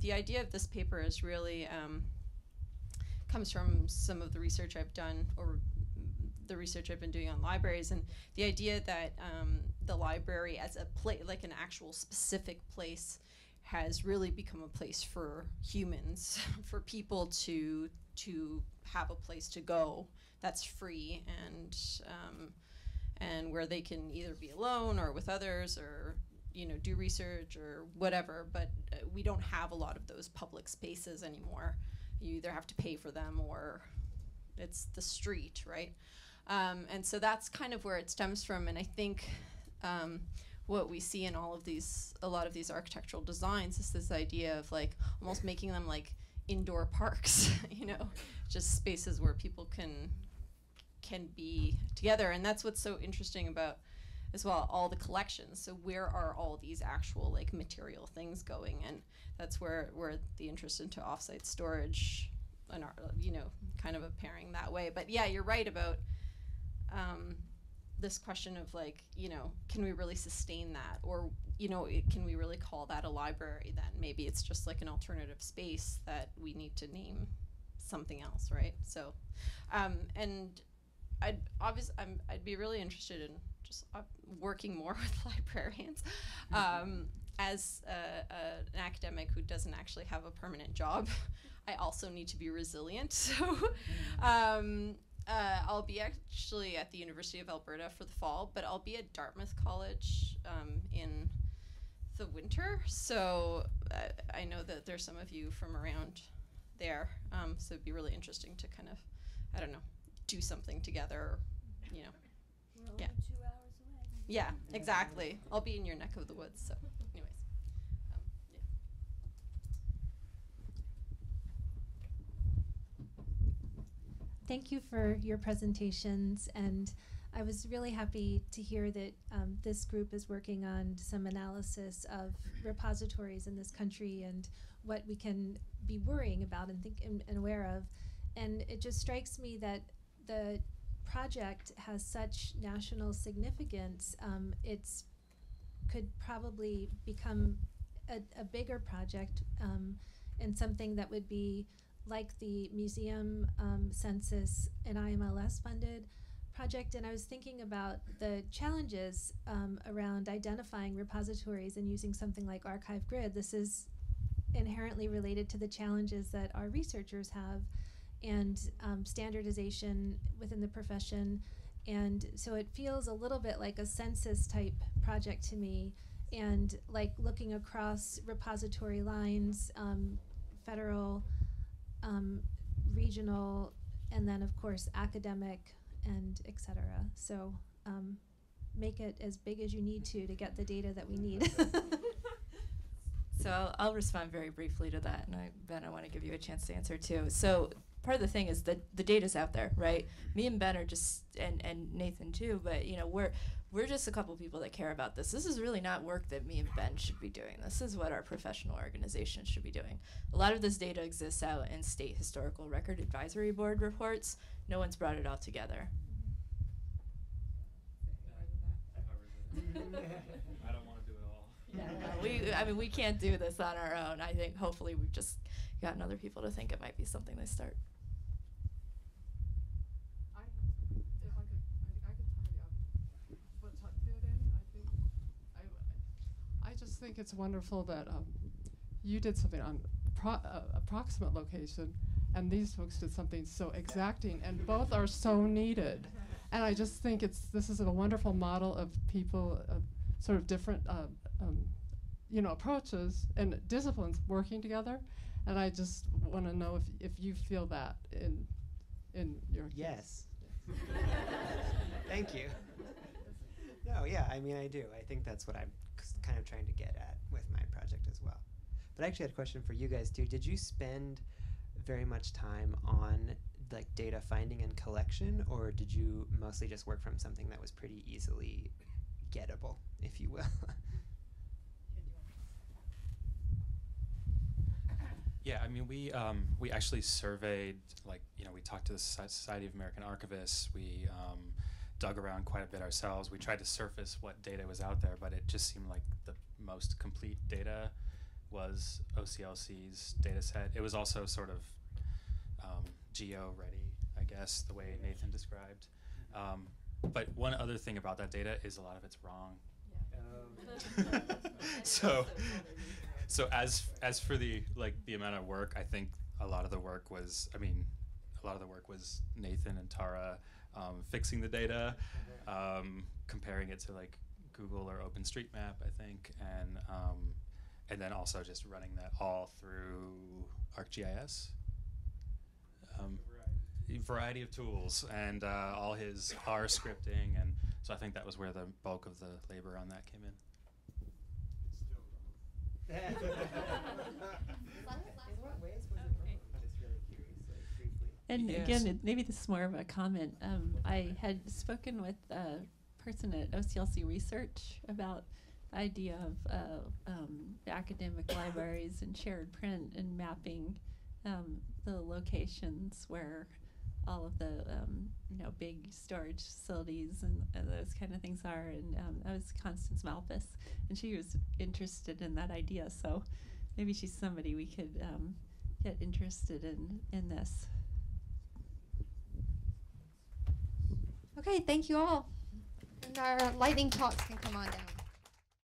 the idea of this paper is really comes from some of the research I've done, or the research I've been doing on libraries, and the idea that the library as a like an actual specific place has really become a place for humans, for people to have a place to go that's free and where they can either be alone or with others, or do research or whatever. But we don't have a lot of those public spaces anymore. You either have to pay for them or it's the street, right? And so that's kind of where it stems from. And I think what we see in a lot of these architectural designs is this idea of like almost making them like indoor parks, just spaces where people can be together. And that's what's so interesting about, as well, all the collections. So where are all these actual like material things going? And that's where the interest into offsite storage and kind of appearing that way. But yeah, you're right about this question of like, can we really sustain that? Or, can we really call that a library then? Maybe it's just like an alternative space that we need to name something else, right? So, and I'd be really interested in just working more with librarians. As an academic who doesn't actually have a permanent job, I also need to be resilient. So I'll be actually at the University of Alberta for the fall, but I'll be at Dartmouth College in the winter. So I know that there's some of you from around there. So it'd be really interesting to kind of, do something together. We're only 2 hours away. Yeah, exactly. I'll be in your neck of the woods. So, anyways. Yeah. Thank you for your presentations, and I was really happy to hear that this group is working on some analysis of repositories in this country and what we can be worrying about and think and aware of. And it just strikes me that the project has such national significance. It's could probably become a bigger project and something that would be like the museum census and IMLS funded project. And I was thinking about the challenges around identifying repositories and using something like Archive Grid. This is inherently related to the challenges that our researchers have and standardization within the profession. And so it feels a little bit like a census type project to me, and like looking across repository lines, federal, regional, and then of course academic, and et cetera. So make it as big as you need to get the data that we need. So I'll respond very briefly to that, and Ben, I want to give you a chance to answer too. So part of the thing is that the data's out there, right? Me and Ben are just, and Nathan too, but you know, we're just a couple people that care about this. This is really not work that me and Ben should be doing. This is what our professional organizations should be doing. A lot of this data exists out in State Historical Record Advisory Board reports. No one's brought it all together. I don't want to do it all. Yeah, I mean, we can't do this on our own. I think hopefully we've just gotten other people to think it might be something they start. If I could tie up what Tuck did in, I just think it's wonderful that you did something on approximate location, and these folks did something so exacting, and both are so needed. And I just think this is a wonderful model of people, sort of different, approaches and disciplines working together. And I just want to know if you feel that in your Yes. Thank you. No, yeah, I mean, I do. I think that's what I'm kind of trying to get at with my project as well. But I actually had a question for you guys too. Did you spend very much time on like data finding and collection, or did you mostly just work from something that was pretty easily gettable, if you will? Yeah, I mean, we actually surveyed, like, we talked to the Society of American Archivists. We dug around quite a bit ourselves. We tried to surface what data was out there, but it just seemed like the most complete data was OCLC's data set. It was also sort of geo-ready, I guess, the way Nathan described. But one other thing about that data is a lot of it's wrong. Yeah. So as for the amount of work, I think a lot of the work was Nathan and Tara fixing the data, comparing it to like Google or OpenStreetMap, I think, and then also just running that all through ArcGIS. Variety of tools and all his R scripting, and so I think that was where the bulk of the labor on that came in. And yes. again, maybe this is more of a comment. I had spoken with a person at OCLC Research about the idea of academic libraries and shared print and mapping the locations where all of the big storage facilities and those kind of things are. And that was Constance Malpas, and she was interested in that idea. So maybe she's somebody we could get interested in this. Okay, thank you all. And our lightning talks can come on down.